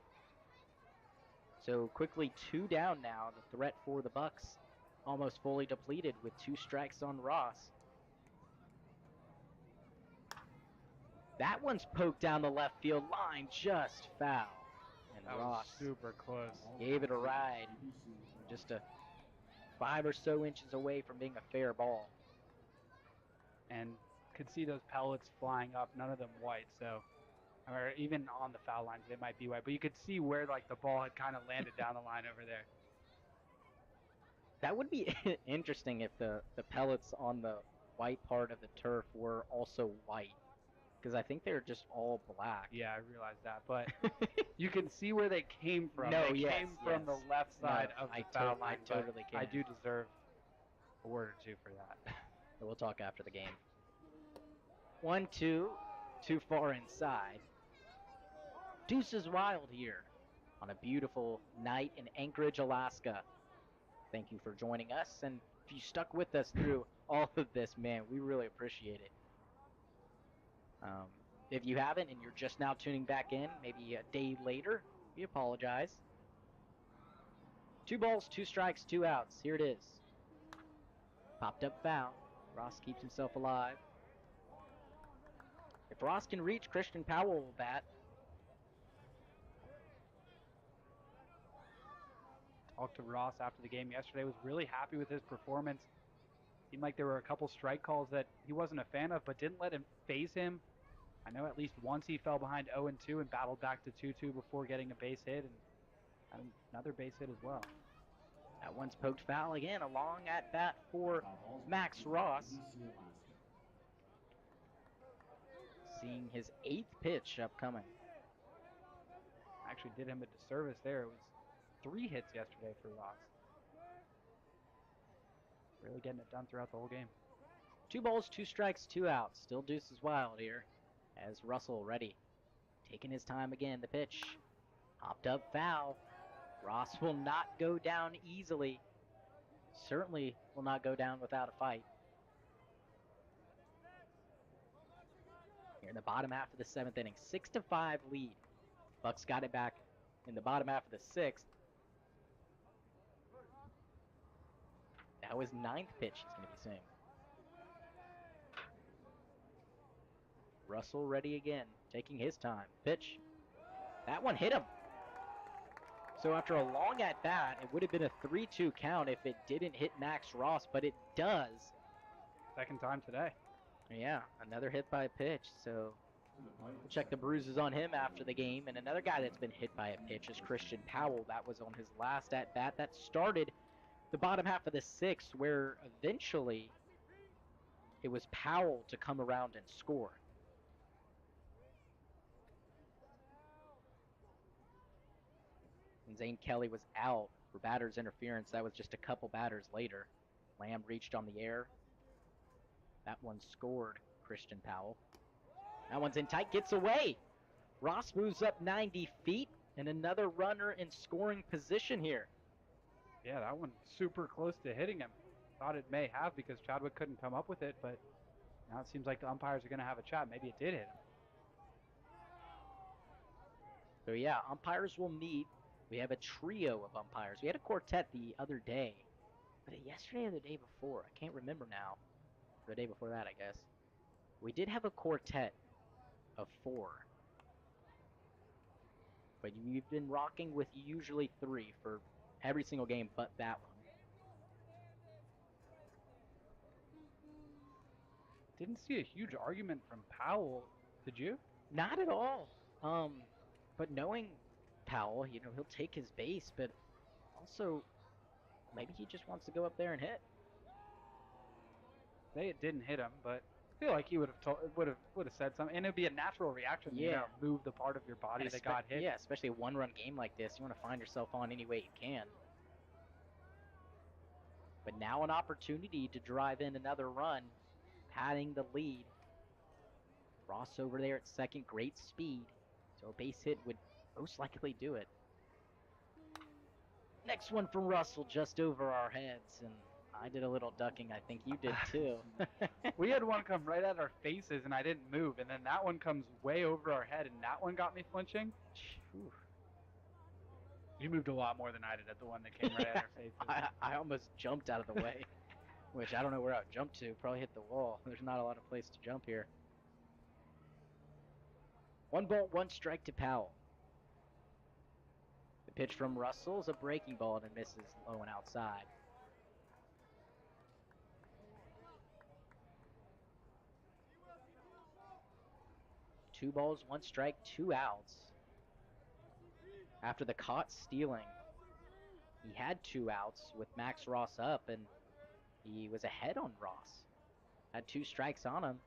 So quickly 2 down now. The threat for the Bucs almost fully depleted with 2 strikes on Ross. That one's poked down the left field line, just foul. And That Ross was super close. gave it a ride, just 5 or so inches away from being a fair ball. And could see those pellets flying up, none of them white, so, or even on the foul lines, they might be white, but you could see where like the ball had kind of landed down the line over there. That would be interesting if the pellets on the white part of the turf were also white, because I think they're just all black. Yeah, I realized that, but you can see where they came from. No, they yes, came from the left side of the foul line. I totally can. I do deserve a word or two for that. We'll talk after the game. 1-2, too far inside. Deuce is wild here on a beautiful night in Anchorage, Alaska. Thank you for joining us, and if you stuck with us through all of this, man, we really appreciate it. If you haven't and you're just now tuning back in, maybe a day later, we apologize. 2 balls, 2 strikes, 2 outs. Here it is. Popped up foul. Ross keeps himself alive. If Ross can reach, Christian Powell will bat. Talked to Ross after the game yesterday, was really happy with his performance. Seemed like there were a couple strike calls that he wasn't a fan of, but didn't let him phase him. I know at least once he fell behind 0-2 and battled back to 2-2 before getting a base hit, and another base hit as well. That one's poked foul again, a long at bat for Max Ross. Seeing his 8th pitch upcoming. Actually did him a disservice there. It was 3 hits yesterday for Ross. Really getting it done throughout the whole game. 2 balls, 2 strikes, 2 outs. Still Deuce is wild here as Russell ready. Taking his time again, the pitch. Hopped up foul. Ross will not go down easily. Certainly will not go down without a fight. Here in the bottom half of the 7th inning, 6-5 lead. Bucs got it back in the bottom half of the 6th. That was 9th pitch he's going to be seeing. Russell ready again, taking his time. Pitch. That one hit him. So after a long at bat, it would have been a 3-2 count if it didn't hit Max Ross, but it does. Second time today. Yeah, another hit by a pitch. So we'll check the bruises on him after the game. And another guy that's been hit by a pitch is Christian Powell. That was on his last at bat. That started the bottom half of the 6th, where eventually it was Powell to come around and score. And Zane Kelly was out for batter's interference. That was just a couple batters later. Lamb reached on the air. That one scored Christian Powell. That one's in tight, gets away. Ross moves up 90 feet, and another runner in scoring position here. Yeah, that one super close to hitting him. Thought it may have because Chadwick couldn't come up with it, but now it seems like the umpires are going to have a chat. Maybe it did hit him. So yeah, umpires will meet. We have a trio of umpires. We had a quartet the other day. Was it yesterday or the day before? I can't remember now. The day before that, I guess. We did have a quartet of 4. But we've been rocking with usually 3 for every single game but that one. Didn't see a huge argument from Powell. Did you? Not at all. But knowing Powell, you know, he'll take his base, but also maybe he just wants to go up there and hit. Say it didn't hit him, but I feel like he would have said something, and it'd be a natural reaction. You Yeah. know, move the part of your body And that got hit. Yeah, especially a one-run game like this, you want to find yourself on any way you can. But now an opportunity to drive in another run, padding the lead. Ross over there at second, great speed. So a base hit would most likely do it. Next one from Russell, just over our heads, and I did a little ducking. I think you did too. We had one come right at our faces, and I didn't move, and then that one comes way over our head, and that one got me flinching. Whew. You moved a lot more than I did at the one that came right at our faces. I almost jumped out of the way, which I don't know where I would jump to. Probably hit the wall. There's not a lot of place to jump here. 1 ball, 1 strike to Powell. The pitch from Russell is a breaking ball and it misses low and outside. Two balls, 1 strike, 2 outs. After the caught stealing, he had 2 outs with Max Ross up, and he was ahead on Ross. Had 2 strikes on him,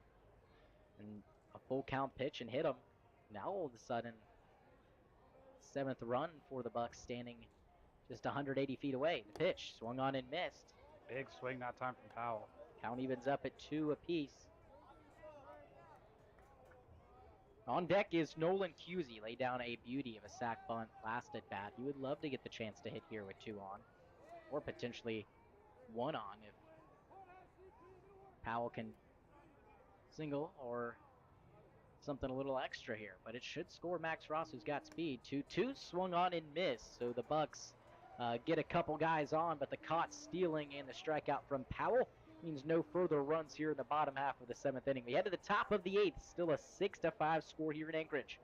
and a full count pitch and hit him. Now all of a sudden, 7th run for the Bucs, standing just 180 feet away. The pitch swung on and missed. Big swing that time from Powell. Count evens up at 2 apiece. On deck is Nolan Cusey, laid down a beauty of a sac bunt last at bat. He would love to get the chance to hit here with 2 on, or potentially 1 on if Powell can single or something a little extra here. But it should score Max Ross, who's got speed. 2-2, swung on and missed. So the Bucs get a couple guys on, but the caught stealing and the strikeout from Powell means no further runs here in the bottom half of the 7th inning. We head to the top of the 8th, still a 6-5 score here in Anchorage.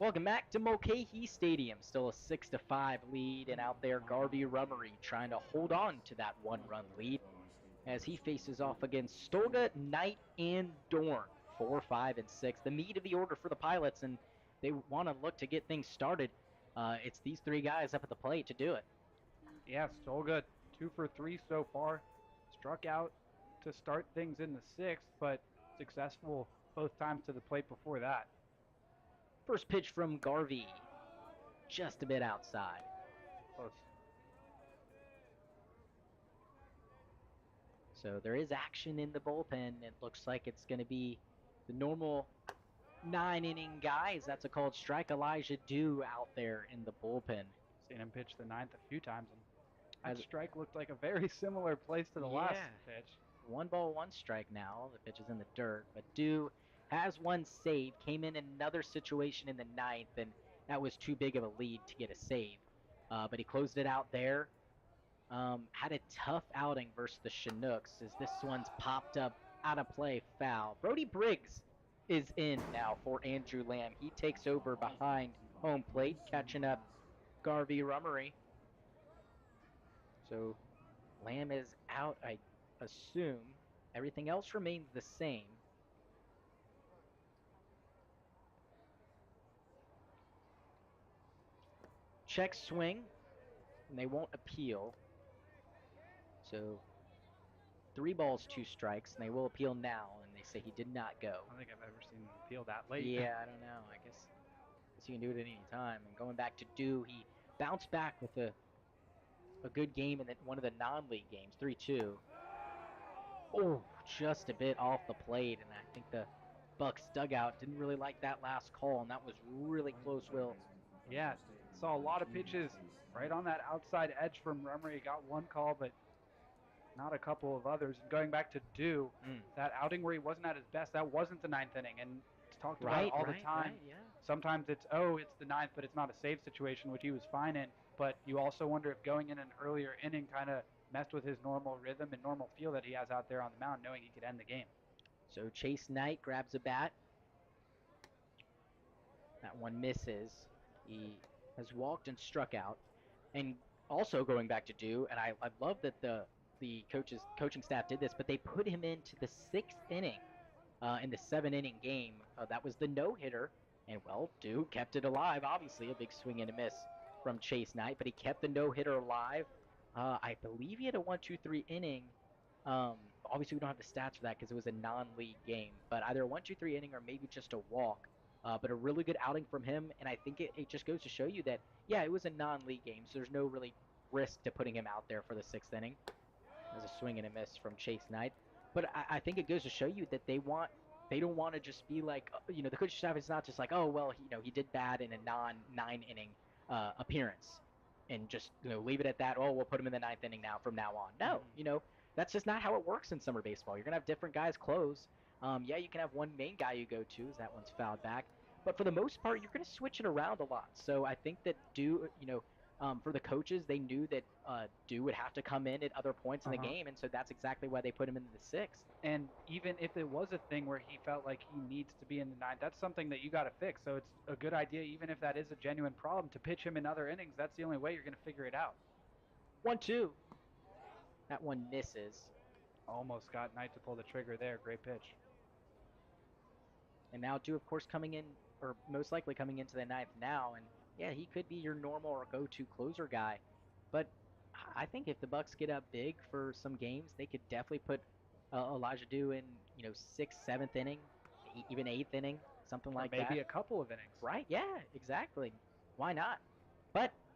Welcome back to Mulcahy Stadium. Still a 6-5 lead, and out there Garvey Rummery trying to hold on to that 1-run lead as he faces off against Stolga, Knight, and Dorn. 4, 5, and 6. The meat of the order for the Pilots, and they want to look to get things started. It's these 3 guys up at the plate to do it. Yeah, Stolga 2 for 3 so far. Struck out to start things in the 6th, but successful both times to the plate before that. First pitch from Garvey, just a bit outside. Close. So there is action in the bullpen. It looks like it's going to be the normal 9-inning guys. That's a called strike. Elijah Dew out there in the bullpen. Seen him pitch the 9th a few times, and that strike looked like a very similar place to the last pitch. 1 ball, 1 strike now. The pitch is in the dirt, but Dew has 1 save. Came in another situation in the 9th, and that was too big of a lead to get a save. But he closed it out there. Had a tough outing versus the Chinooks as this one's popped up out of play, foul. Brody Briggs is in now for Andrew Lamb. He takes over behind home plate, catching up Garvey Rummery. So Lamb is out, I assume. Everything else remains the same. Check swing, and they won't appeal. So 3 balls, 2 strikes, and they will appeal now, and they say he did not go. I don't think I've ever seen him appeal that late. Yeah, I don't know. I guess you can do it at any time. And going back to Do, he bounced back with a good game in one of the non-league games, 3-2. Oh, just a bit off the plate, and I think the Bucs dugout didn't really like that last call, and that was really close, Will. Yeah, saw a lot of pitches right on that outside edge from Rummery. Got one call, but not a couple of others. And going back to Do, that outing where he wasn't at his best, that wasn't the 9th inning, and it's talked about all the time. Right, yeah. Sometimes it's the 9th, but it's not a save situation, which he was fine in. But you also wonder if going in an earlier inning kind of messed with his normal rhythm and normal feel that he has out there on the mound, knowing he could end the game. So Chase Knight grabs a bat. That one misses. He has walked and struck out. And also going back to Do, and I love that the coaching staff did this, but they put him into the 6th inning in the 7-inning game. That was the no-hitter. And, well, Do kept it alive. Obviously, a big swing and a miss from Chase Knight, but he kept the no-hitter alive. I believe he had a 1-2-3 inning. Obviously, we don't have the stats for that because it was a non-league game, but either a 1-2-3 inning or maybe just a walk. But a really good outing from him, and I think it just goes to show you that, yeah, it was a non-league game, so there's no really risk to putting him out there for the 6th inning. There's a swing and a miss from Chase Knight. But I think it goes to show you that they don't want to just be like, the coaching staff is not just like, oh, well, he did bad in a non-9-inning appearance and just leave it at that. Oh, we'll put him in the 9th inning from now on. No, that's just not how it works in summer baseball. You're gonna have different guys close. Yeah, you can have one main guy you go to, as that one's fouled back, but for the most part, you're gonna switch it around a lot. So I think that for the coaches, they knew that Do would have to come in at other points in the game, and so that's exactly why they put him into the 6th. And even if it was a thing where he felt like he needs to be in the 9th, that's something that you got to fix. So it's a good idea, even if that is a genuine problem, to pitch him in other innings. That's the only way you're going to figure it out. 1-2. That one misses. Almost got Knight to pull the trigger there. Great pitch. And now Do, of course, coming in, or most likely coming into the 9th now, and yeah, he could be your normal or go-to closer guy. But I think if the Bucs get up big for some games, they could definitely put Elijah Do in, 6th, 7th inning, even 8th inning, something like that. Maybe a couple of innings. Right, yeah, exactly. Why not?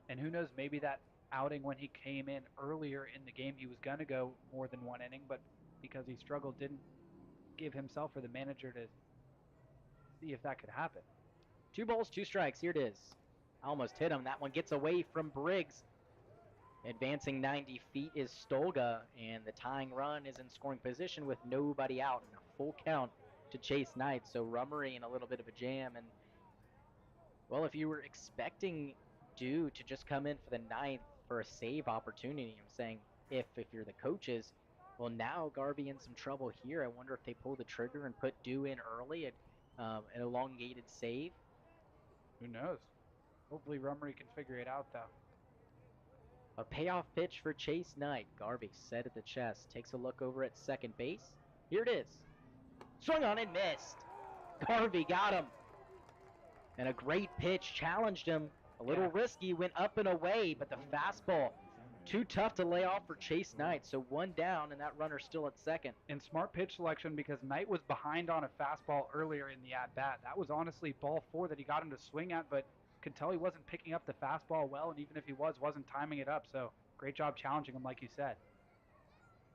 And who knows, maybe that outing when he came in earlier in the game, he was going to go more than one inning, but because he struggled, didn't give himself or the manager to see if that could happen. 2 balls, 2 strikes. Here it is. Almost hit him. That one gets away from Briggs. Advancing 90 feet is Stolga, and the tying run is in scoring position with nobody out and a full count to Chase Knight. So Rummery in a little bit of a jam. And, well, if you were expecting Do to just come in for the 9th for a save opportunity, I'm saying if you're the coaches, well, now Garvey in some trouble here. I wonder if they pull the trigger and put Do in early at an elongated save. Who knows? Hopefully Rummery can figure it out, though. A payoff pitch for Chase Knight. Garvey set at the chest. Takes a look over at second base. Here it is. Swung on and missed. Garvey got him. And a great pitch. Challenged him. A little risky. Went up and away. But the fastball, too tough to lay off for Chase Knight. So 1 down, and that runner still at second. And smart pitch selection because Knight was behind on a fastball earlier in the at-bat. That was honestly ball 4 that he got him to swing at, but could tell he wasn't picking up the fastball well, and even if he wasn't timing it up. So great job challenging him, like you said.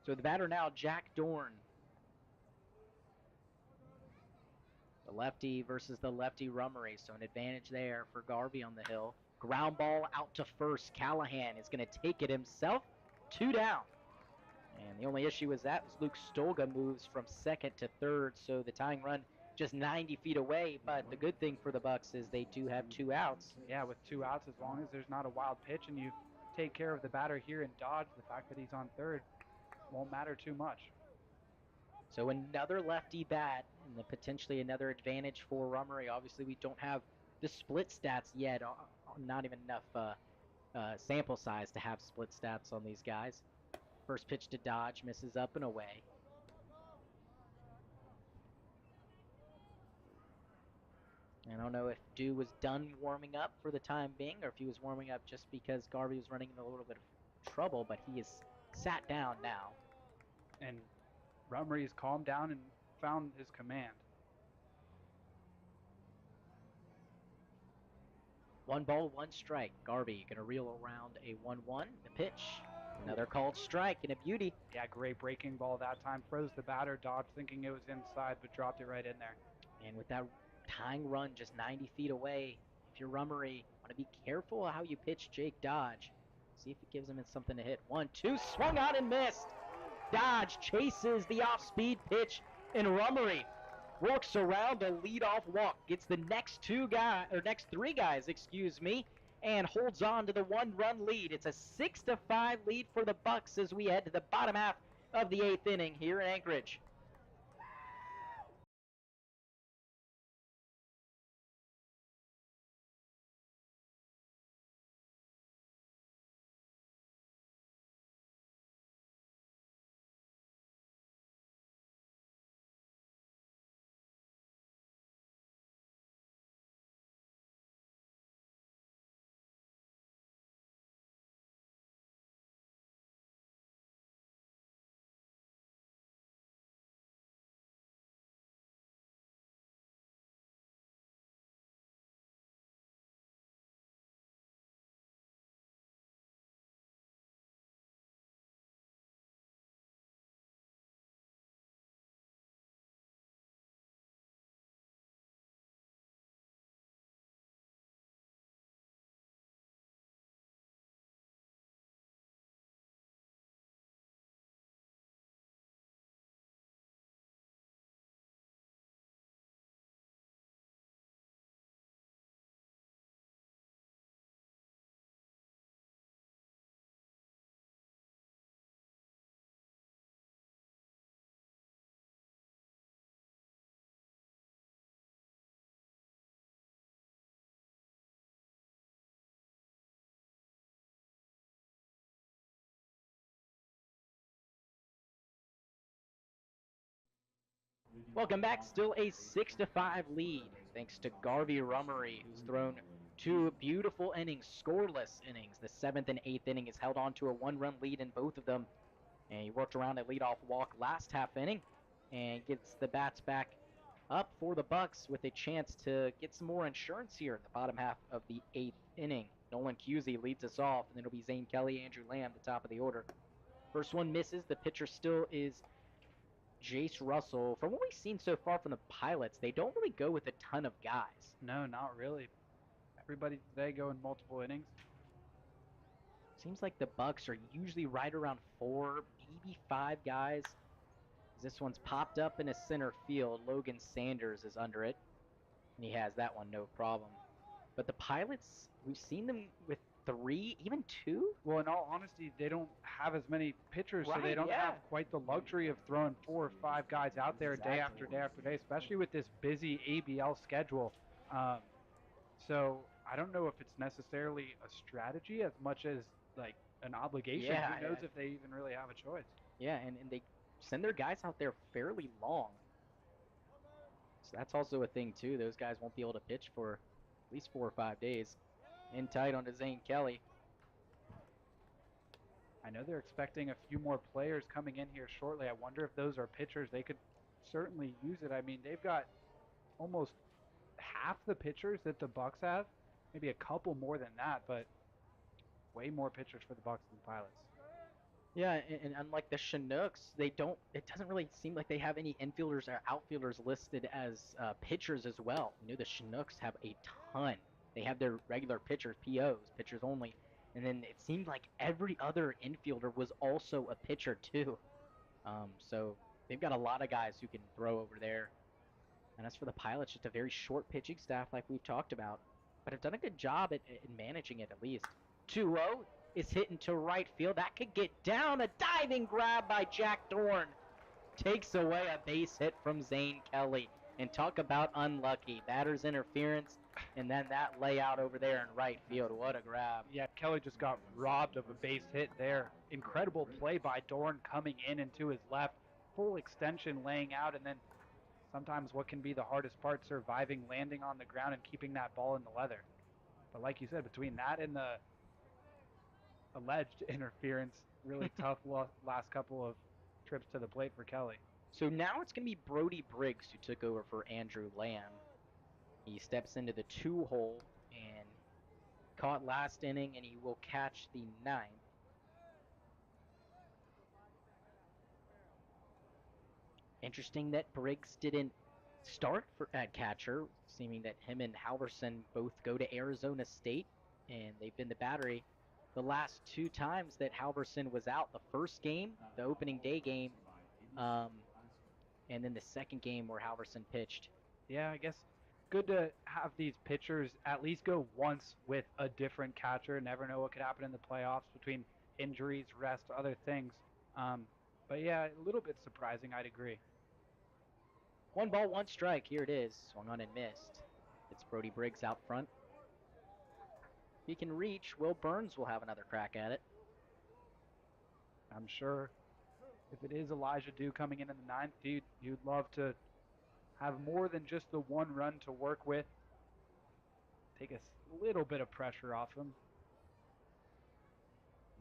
So the batter now, Jack Dorn. The lefty versus the lefty Rummery. So an advantage there for Garvey on the hill. Ground ball out to first. Callahan is going to take it himself. 2 down. And the only issue with that was Luke Stolga moves from second to third. So the tying run just 90 feet away, but the good thing for the Bucs is they do have 2 outs. Yeah, with 2 outs, as long as there's not a wild pitch and you take care of the batter here and dodge, the fact that he's on third won't matter too much. So another lefty bat and potentially another advantage for Rummery. Obviously, we don't have the split stats yet, not even enough sample size to have split stats on these guys. First pitch to Dodge, misses up and away. I don't know if Dew was done warming up for the time being, or if he was warming up just because Garvey was running into a little bit of trouble, but he is sat down now. And Rummery's calmed down and found his command. 1 ball, 1 strike. Garvey gonna reel around a 1-1. The pitch, another called strike and a beauty. Yeah, great breaking ball that time. Froze the batter. Dodge thinking it was inside, but dropped it right in there. And with that tying run just 90 feet away, if you're Rummery, want to be careful how you pitch Jake Dodge. See if it gives him something to hit. 1-2, swung out and missed. Dodge chases the off-speed pitch, and Rummery works around a leadoff walk, gets the next 3 guys, and holds on to the 1-run lead. It's a 6-5 lead for the Bucs as we head to the bottom half of the 8th inning here in Anchorage. Welcome back. Still a 6-5 lead thanks to Garvey Rummery, who's thrown 2 beautiful innings, scoreless innings. The 7th and 8th inning is held on to a 1-run lead in both of them. And he worked around a leadoff walk last half inning and gets the bats back up for the Bucs with a chance to get some more insurance here in the bottom half of the 8th inning. Nolan Cusey leads us off, and then it'll be Zane Kelly, Andrew Lamb, the top of the order. First one misses. The pitcher still is Jace Russell. From what we've seen so far from the Pilots, they don't really go with a ton of guys. No, not really. Everybody today going multiple innings. Seems like the Bucs are usually right around 4, maybe 5 guys. This one's popped up in a center field. Logan Sanders is under it, and he has that one no problem. But the Pilots, we've seen them with 3, even 2. Well, in all honesty, they don't have as many pitchers, Right, so they don't yeah. have quite the luxury of throwing 4 or 5 guys out there day after day after day, especially with this busy ABL schedule. So I don't know if it's necessarily a strategy as much as like an obligation. Yeah, Who knows if they even really have a choice? Yeah, and they send their guys out there fairly long. So that's also a thing, too. Those guys won't be able to pitch for at least 4 or 5 days. In tight onto Zane Kelly. I know they're expecting a few more players coming in here shortly. I wonder if those are pitchers. They could certainly use it. I mean, they've got almost half the pitchers that the Bucs have. Maybe a couple more than that, but way more pitchers for the Bucs than the Pilots. Yeah, and unlike the Chinooks, it doesn't really seem like they have any infielders or outfielders listed as pitchers as well. You know, the Chinooks have a ton. They have their regular pitchers, POs, pitchers only. And then it seemed like every other infielder was also a pitcher too. So they've got a lot of guys who can throw over there. And as for the Pilots, just a very short pitching staff like we've talked about. But have done a good job at managing it at least. 2-0 is hit into right field. That could get down. A diving grab by Jack Dorn takes away a base hit from Zane Kelly. And talk about unlucky. Batter's interference And then that layout over there in right field. What a grab. Yeah, Kelly just got robbed of a base hit there. Incredible play by Dorn coming in into his left, full extension laying out, and then sometimes what can be the hardest part, surviving, landing on the ground, and keeping that ball in the leather. But like you said, between that and the alleged interference, really tough last couple of trips to the plate for Kelly. So now it's going to be Brody Briggs who took over for Andrew Lamb. He steps into the 2-hole and caught last inning, and he will catch the 9th. Interesting that Briggs didn't start at catcher, seeming that him and Halverson both go to Arizona State, and they've been the battery the last 2 times that Halverson was out. The first game, the opening day game, and then the second game where Halverson pitched. Yeah, I guess good to have these pitchers at least go once with a different catcher. Never know what could happen in the playoffs between injuries, rest, other things. But yeah, a little bit surprising, I'd agree. 1 ball, 1 strike. Here it is. Swung on and missed. It's Brody Briggs out front. If he can reach, Will Burns will have another crack at it. I'm sure if it is Elijah Dew coming in the 9th, you'd love to have more than just the 1 run to work with. Take a little bit of pressure off him.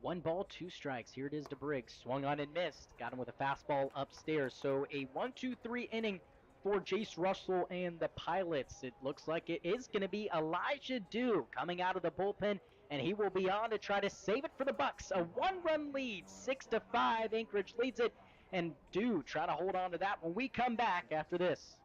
1 ball, 2 strikes. Here it is to Briggs. Swung on and missed. Got him with a fastball upstairs. So a 1-2-3 inning for Jace Russell and the Pilots. It looks like it is going to be Elijah Dew coming out of the bullpen, and he will be on to try to save it for the Bucs. A 1-run lead, 6-5. Anchorage leads it, and Dew try to hold on to that when we come back after this.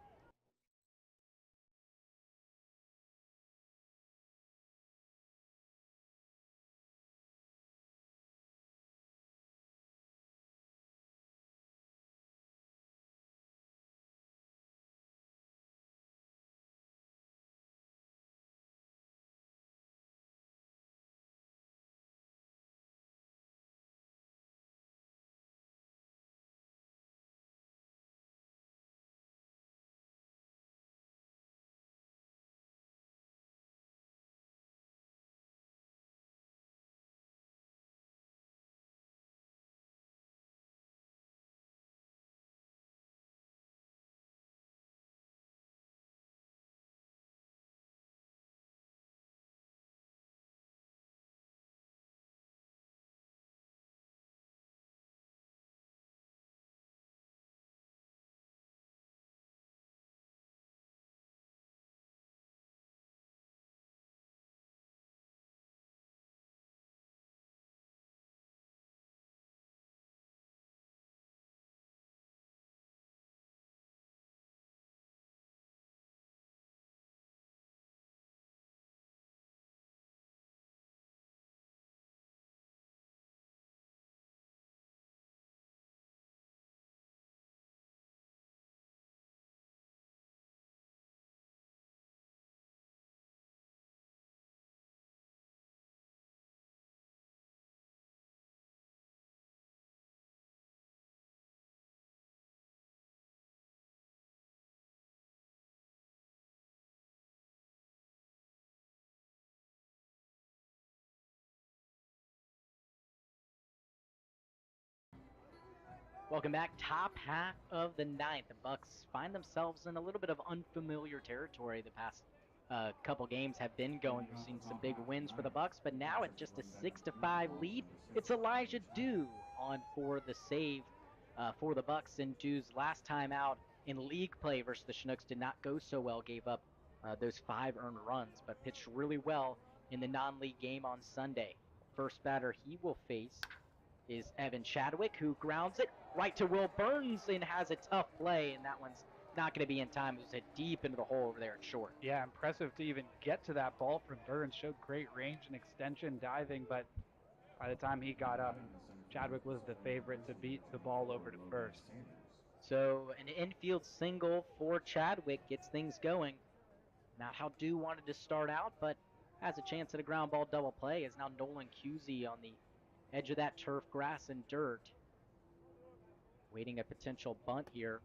Welcome back. Top half of the 9th. The Bucs find themselves in a little bit of unfamiliar territory. The past couple games have been going. We've seen some big wins for the Bucs, but now at just a 6-5 lead, it's Elijah Dew on for the save for the Bucs. And Dew's last time out in league play versus the Chinooks did not go so well. Gave up those 5 earned runs, but pitched really well in the non-league game on Sunday. First batter he will face is Evan Chadwick, who grounds it right to Will Burns and has a tough play, and that one's not going to be in time. It was hit deep into the hole over there at short. Yeah, impressive to even get to that ball from Burns. Showed great range and extension diving, but by the time he got up, Chadwick was the favorite to beat the ball over to first. So an infield single for Chadwick gets things going. Not how Dew wanted to start out, but has a chance at a ground ball double play. Is now Nolan Cusey on the edge of that turf, grass, and dirt. Waiting a potential bunt here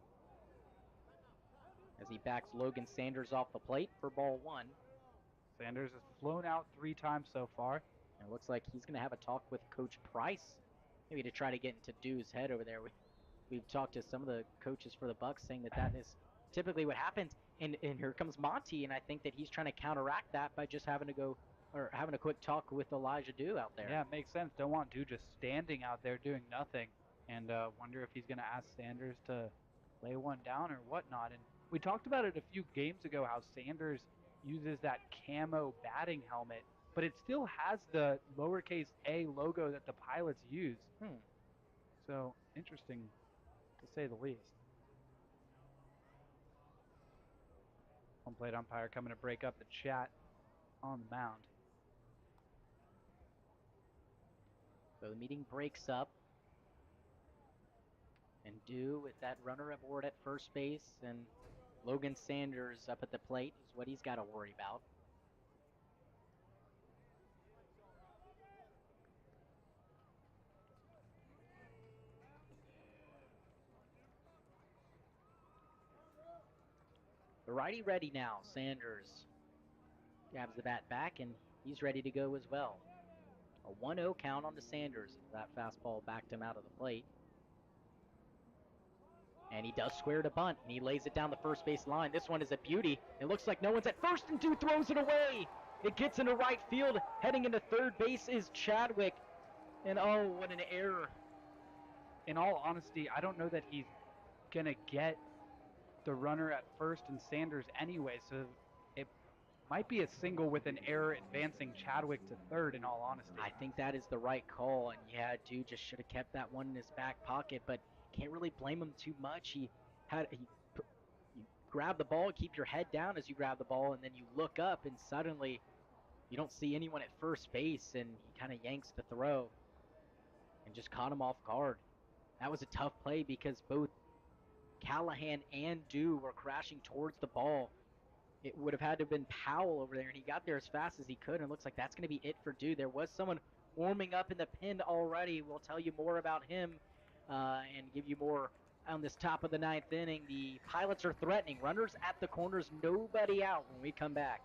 as he backs Logan Sanders off the plate for ball 1. Sanders has flown out 3 times so far. And it looks like he's going to have a talk with Coach Price, maybe to try to get into Dew's head over there. We've talked to some of the coaches for the Bucs saying that is typically what happens. And here comes Monty, and I think that he's trying to counteract that by just having a quick talk with Elijah Dew out there. Yeah, it makes sense. Don't want Dew just standing out there doing nothing. And wonder if he's going to ask Sanders to lay one down or whatnot. And we talked about it a few games ago how Sanders uses that camo batting helmet, but it still has the lowercase a logo that the Pilots use. So interesting to say the least. Home plate umpire coming to break up the chat on the mound. So the meeting breaks up. And Dew with that runner aboard at first base, and Logan Sanders up at the plate is what he's got to worry about. The righty ready now. Sanders grabs the bat back, and he's ready to go as well. A 1-0 count on to Sanders. That fastball backed him out of the plate. And he does square to bunt, and he lays it down the first base line. This one is a beauty. It looks like no one's at first, and Dew throws it away. It gets into right field. Heading into third base is Chadwick. And oh, what an error. In all honesty, I don't know that he's going to get the runner at first and Sanders anyway, so it might be a single with an error advancing Chadwick to third, in all honesty. I think that is the right call, and yeah, Dew just should have kept that one in his back pocket, but can't really blame him too much. You grab the ball, keep your head down as you grab the ball, and then you look up, and suddenly you don't see anyone at first base, and he kind of yanks the throw and just caught him off guard. That was a tough play because both Callahan and Dew were crashing towards the ball. It would have had to have been Powell over there, and he got there as fast as he could, and it looks like that's going to be it for Dew. There was someone warming up in the pen already. We'll tell you more about him and give you more on this top of the 9th inning. The Pilots are threatening. Runners at the corners, nobody out when we come back.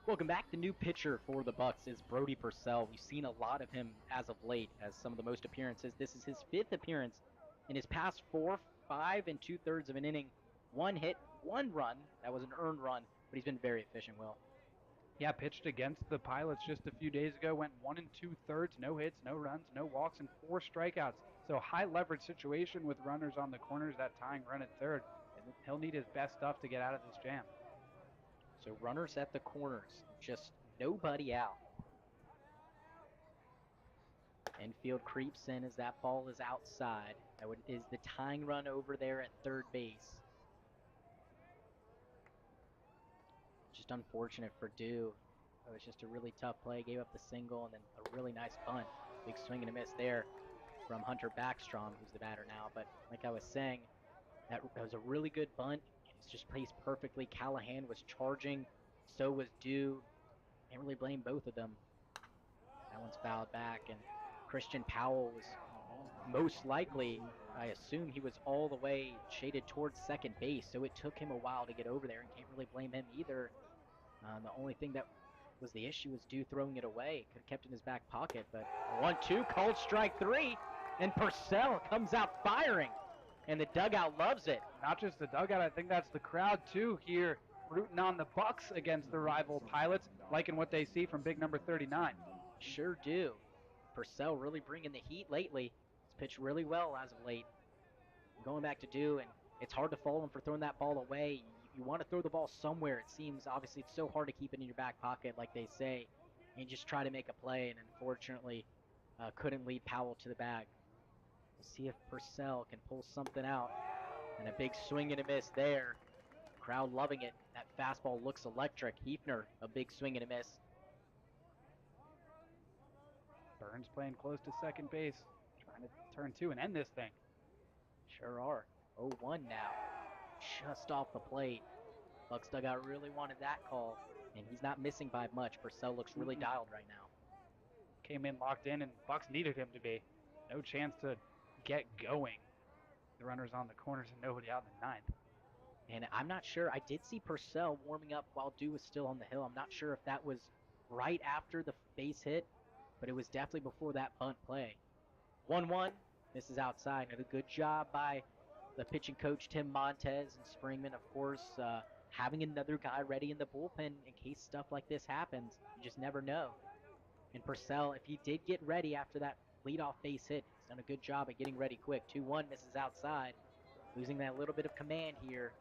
Welcome back. The new pitcher for the Bucs is Brody Purcell. We've seen a lot of him as of late, as some of the most appearances. This is his 5th appearance in his past 4, 5 and 2/3 of an inning. 1 hit, 1 run. That was an earned run, but he's been very efficient, Will. Yeah, pitched against the Pilots just a few days ago, went 1 2/3, no hits, no runs, no walks, and 4 strikeouts. So high leverage situation with runners on the corners, that tying run at third. And he'll need his best stuff to get out of this jam. So runners at the corners, just nobody out. Infield creeps in as that ball is outside. That is the tying run over there at third base. Just unfortunate for Dew. It was just a really tough play. Gave up the single and then a really nice bunt. Big swing and a miss there from Hunter Backstrom, who's the batter now. But like I was saying, that was a really good bunt. It's just placed perfectly. Callahan was charging. So was Dew. Can't really blame both of them. That one's fouled back, and Christian Powell was most likely, I assume he was all the way shaded towards second base, so it took him a while to get over there, and can't really blame him either. The only thing that was the issue was Dew throwing it away. Could have kept it in his back pocket, but 1-2, called strike 3, and Purcell comes out firing, and the dugout loves it. Not just the dugout, I think that's the crowd too here, rooting on the Bucs against the rival Pilots, liking what they see from big number 39. Sure do. Purcell really bringing the heat lately. He's pitched really well as of late. Going back to Dew, and it's hard to fault him for throwing that ball away. You want to throw the ball somewhere. It seems, obviously, it's so hard to keep it in your back pocket, like they say, and just try to make a play, and unfortunately couldn't lead Powell to the bag. We'll see if Purcell can pull something out, and a big swing and a miss there. Crowd loving it. That fastball looks electric. Hefner, a big swing and a miss. Burns playing close to second base, trying to turn two and end this thing. Sure are. 0-1 now. Just off the plate. Bucs dugout really wanted that call, and he's not missing by much. Purcell looks really dialed right now. Came in locked in, and Bucs needed him to be. No chance to get going. The runners on the corners and nobody out in the ninth. And I'm not sure. I did see Purcell warming up while Dew was still on the hill. I'm not sure if that was right after the base hit, but it was definitely before that bunt play. 1-1. This is outside. And a good job by the pitching coach, Tim Montez, and Springman, of course, having another guy ready in the bullpen in case stuff like this happens. You just never know. And Purcell, if he did get ready after that leadoff base hit, he's done a good job at getting ready quick. 2-1, misses outside. Losing that little bit of command here.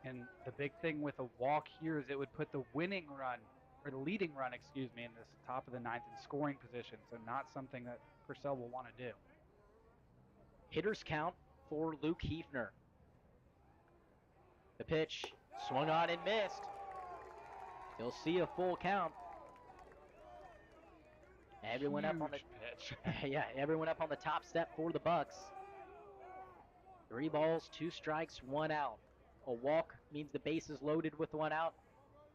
And the big thing with a walk here is it would put the winning run, or the leading run, excuse me, in this top of the ninth in scoring position. So not something that Purcell will want to do. Hitters count for Luke Hefner. The pitch swung on and missed. He'll see a full count. Everyone up on the pitch. yeah, everyone up on the top step for the Bucs. 3 balls, 2 strikes, 1 out. A walk means the base is loaded with 1 out,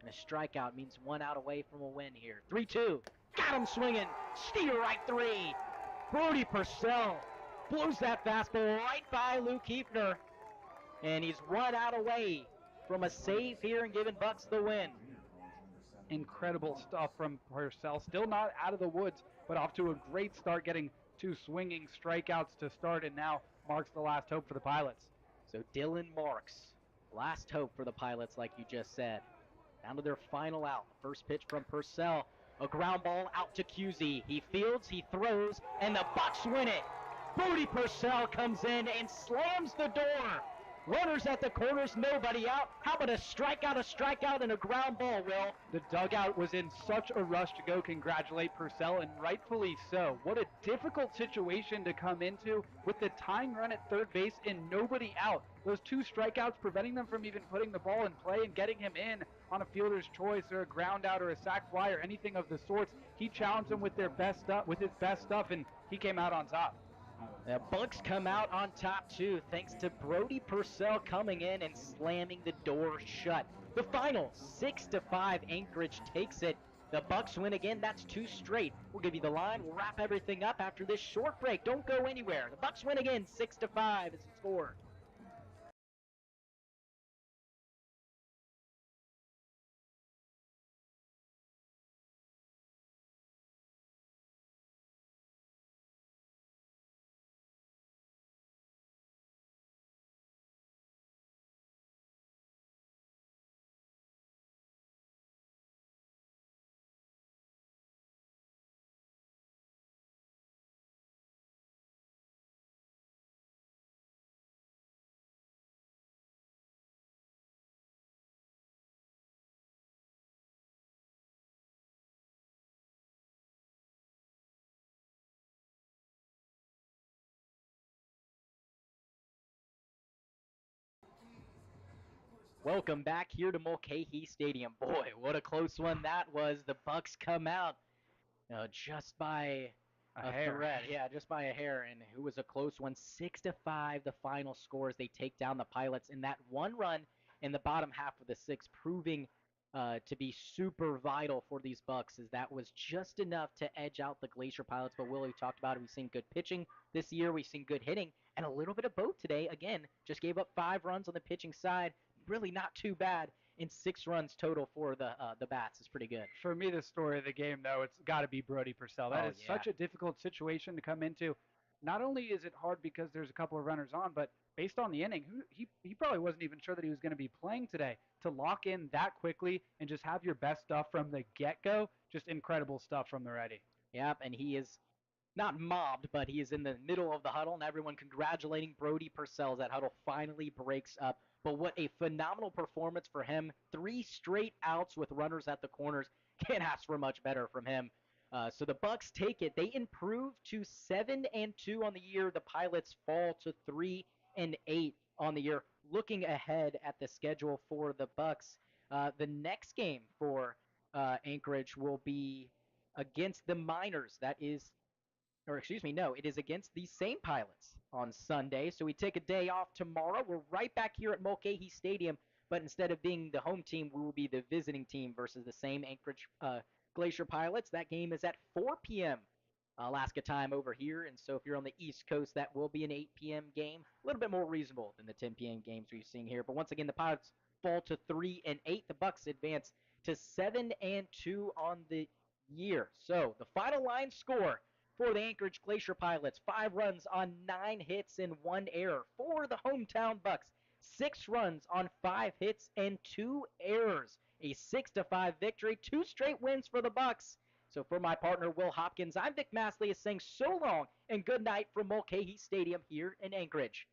and a strikeout means 1 out away from a win here. 3-2. Got him swinging. Steer right 3. Brody Purcell blows that fastball right by Luke Hefner, and he's 1 out away from a save here and giving Bucs the win. Incredible stuff from Purcell. Still not out of the woods, but off to a great start, getting 2 swinging strikeouts to start, and now marks the last hope for the Pilots. So Dylan Marks, last hope for the Pilots, like you just said. Down to their final out. First pitch from Purcell. A ground ball out to Cusey. He fields, he throws, and the Bucs win it. Brody Purcell comes in and slams the door. Runners at the corners, nobody out. How about a strikeout, and a ground ball, Will? The dugout was in such a rush to go congratulate Purcell, and rightfully so. What a difficult situation to come into with the tying run at third base and nobody out. Those 2 strikeouts preventing them from even putting the ball in play and getting him in on a fielder's choice or a ground out or a sac fly or anything of the sorts. He challenged them with his best stuff, and he came out on top. The Bucs come out on top too, thanks to Brody Purcell coming in and slamming the door shut. The final, 6-5, Anchorage takes it. The Bucs win again. That's 2 straight. We'll give you the line. We'll wrap everything up after this short break. Don't go anywhere. The Bucs win again, 6-5 is the score. Welcome back here to Mulcahy Stadium. Boy, what a close one that was. The Bucs come out just by A a hair. thread. Yeah, just by a hair. And it was a close one. 6-5, the final score as they take down the Pilots in that one run in the bottom half of the sixth, proving to be super vital for these Bucs, as that was just enough to edge out the Glacier Pilots. But Willie, we talked about it. We've seen good pitching this year. We've seen good hitting and a little bit of both today. Again, just gave up 5 runs on the pitching side. Really not too bad. And 6 runs total for the bats is pretty good. For me, the story of the game, though, it's got to be Brody Purcell. That Oh, is yeah. such a difficult situation to come into. Not only is it hard because there's a couple of runners on, but based on the inning, he probably wasn't even sure that he was going to be playing today. To lock in that quickly and just have your best stuff from the get-go, just incredible stuff from the ready. Yep, and he is not mobbed, but he is in the middle of the huddle, and everyone congratulating Brody Purcell as that huddle finally breaks up. But what a phenomenal performance for him. 3 straight outs with runners at the corners. Can't ask for much better from him. So the Bucs take it. They improve to 7-2 on the year. The Pilots fall to 3-8 on the year. Looking ahead at the schedule for the Bucs, the next game for Anchorage will be against the Miners. That is, or excuse me, no, it is against the same Pilots on Sunday. So we take a day off tomorrow. We're right back here at Mulcahy Stadium, but instead of being the home team, we will be the visiting team versus the same Anchorage Glacier Pilots. That game is at 4 p.m. Alaska time over here, and so if you're on the East Coast, that will be an 8 p.m. game. A little bit more reasonable than the 10 p.m. games we've seen here. But once again, the Pilots fall to 3-8. The Bucs advance to 7-2 on the year. So the final line score for the Anchorage Glacier Pilots: 5 runs on 9 hits and 1 error. For the hometown Bucs, 6 runs on 5 hits and 2 errors. A 6-5 victory, 2 straight wins for the Bucs. So for my partner, Will Hopkins, I'm Vic Massley, saying so long and good night from Mulcahy Stadium here in Anchorage.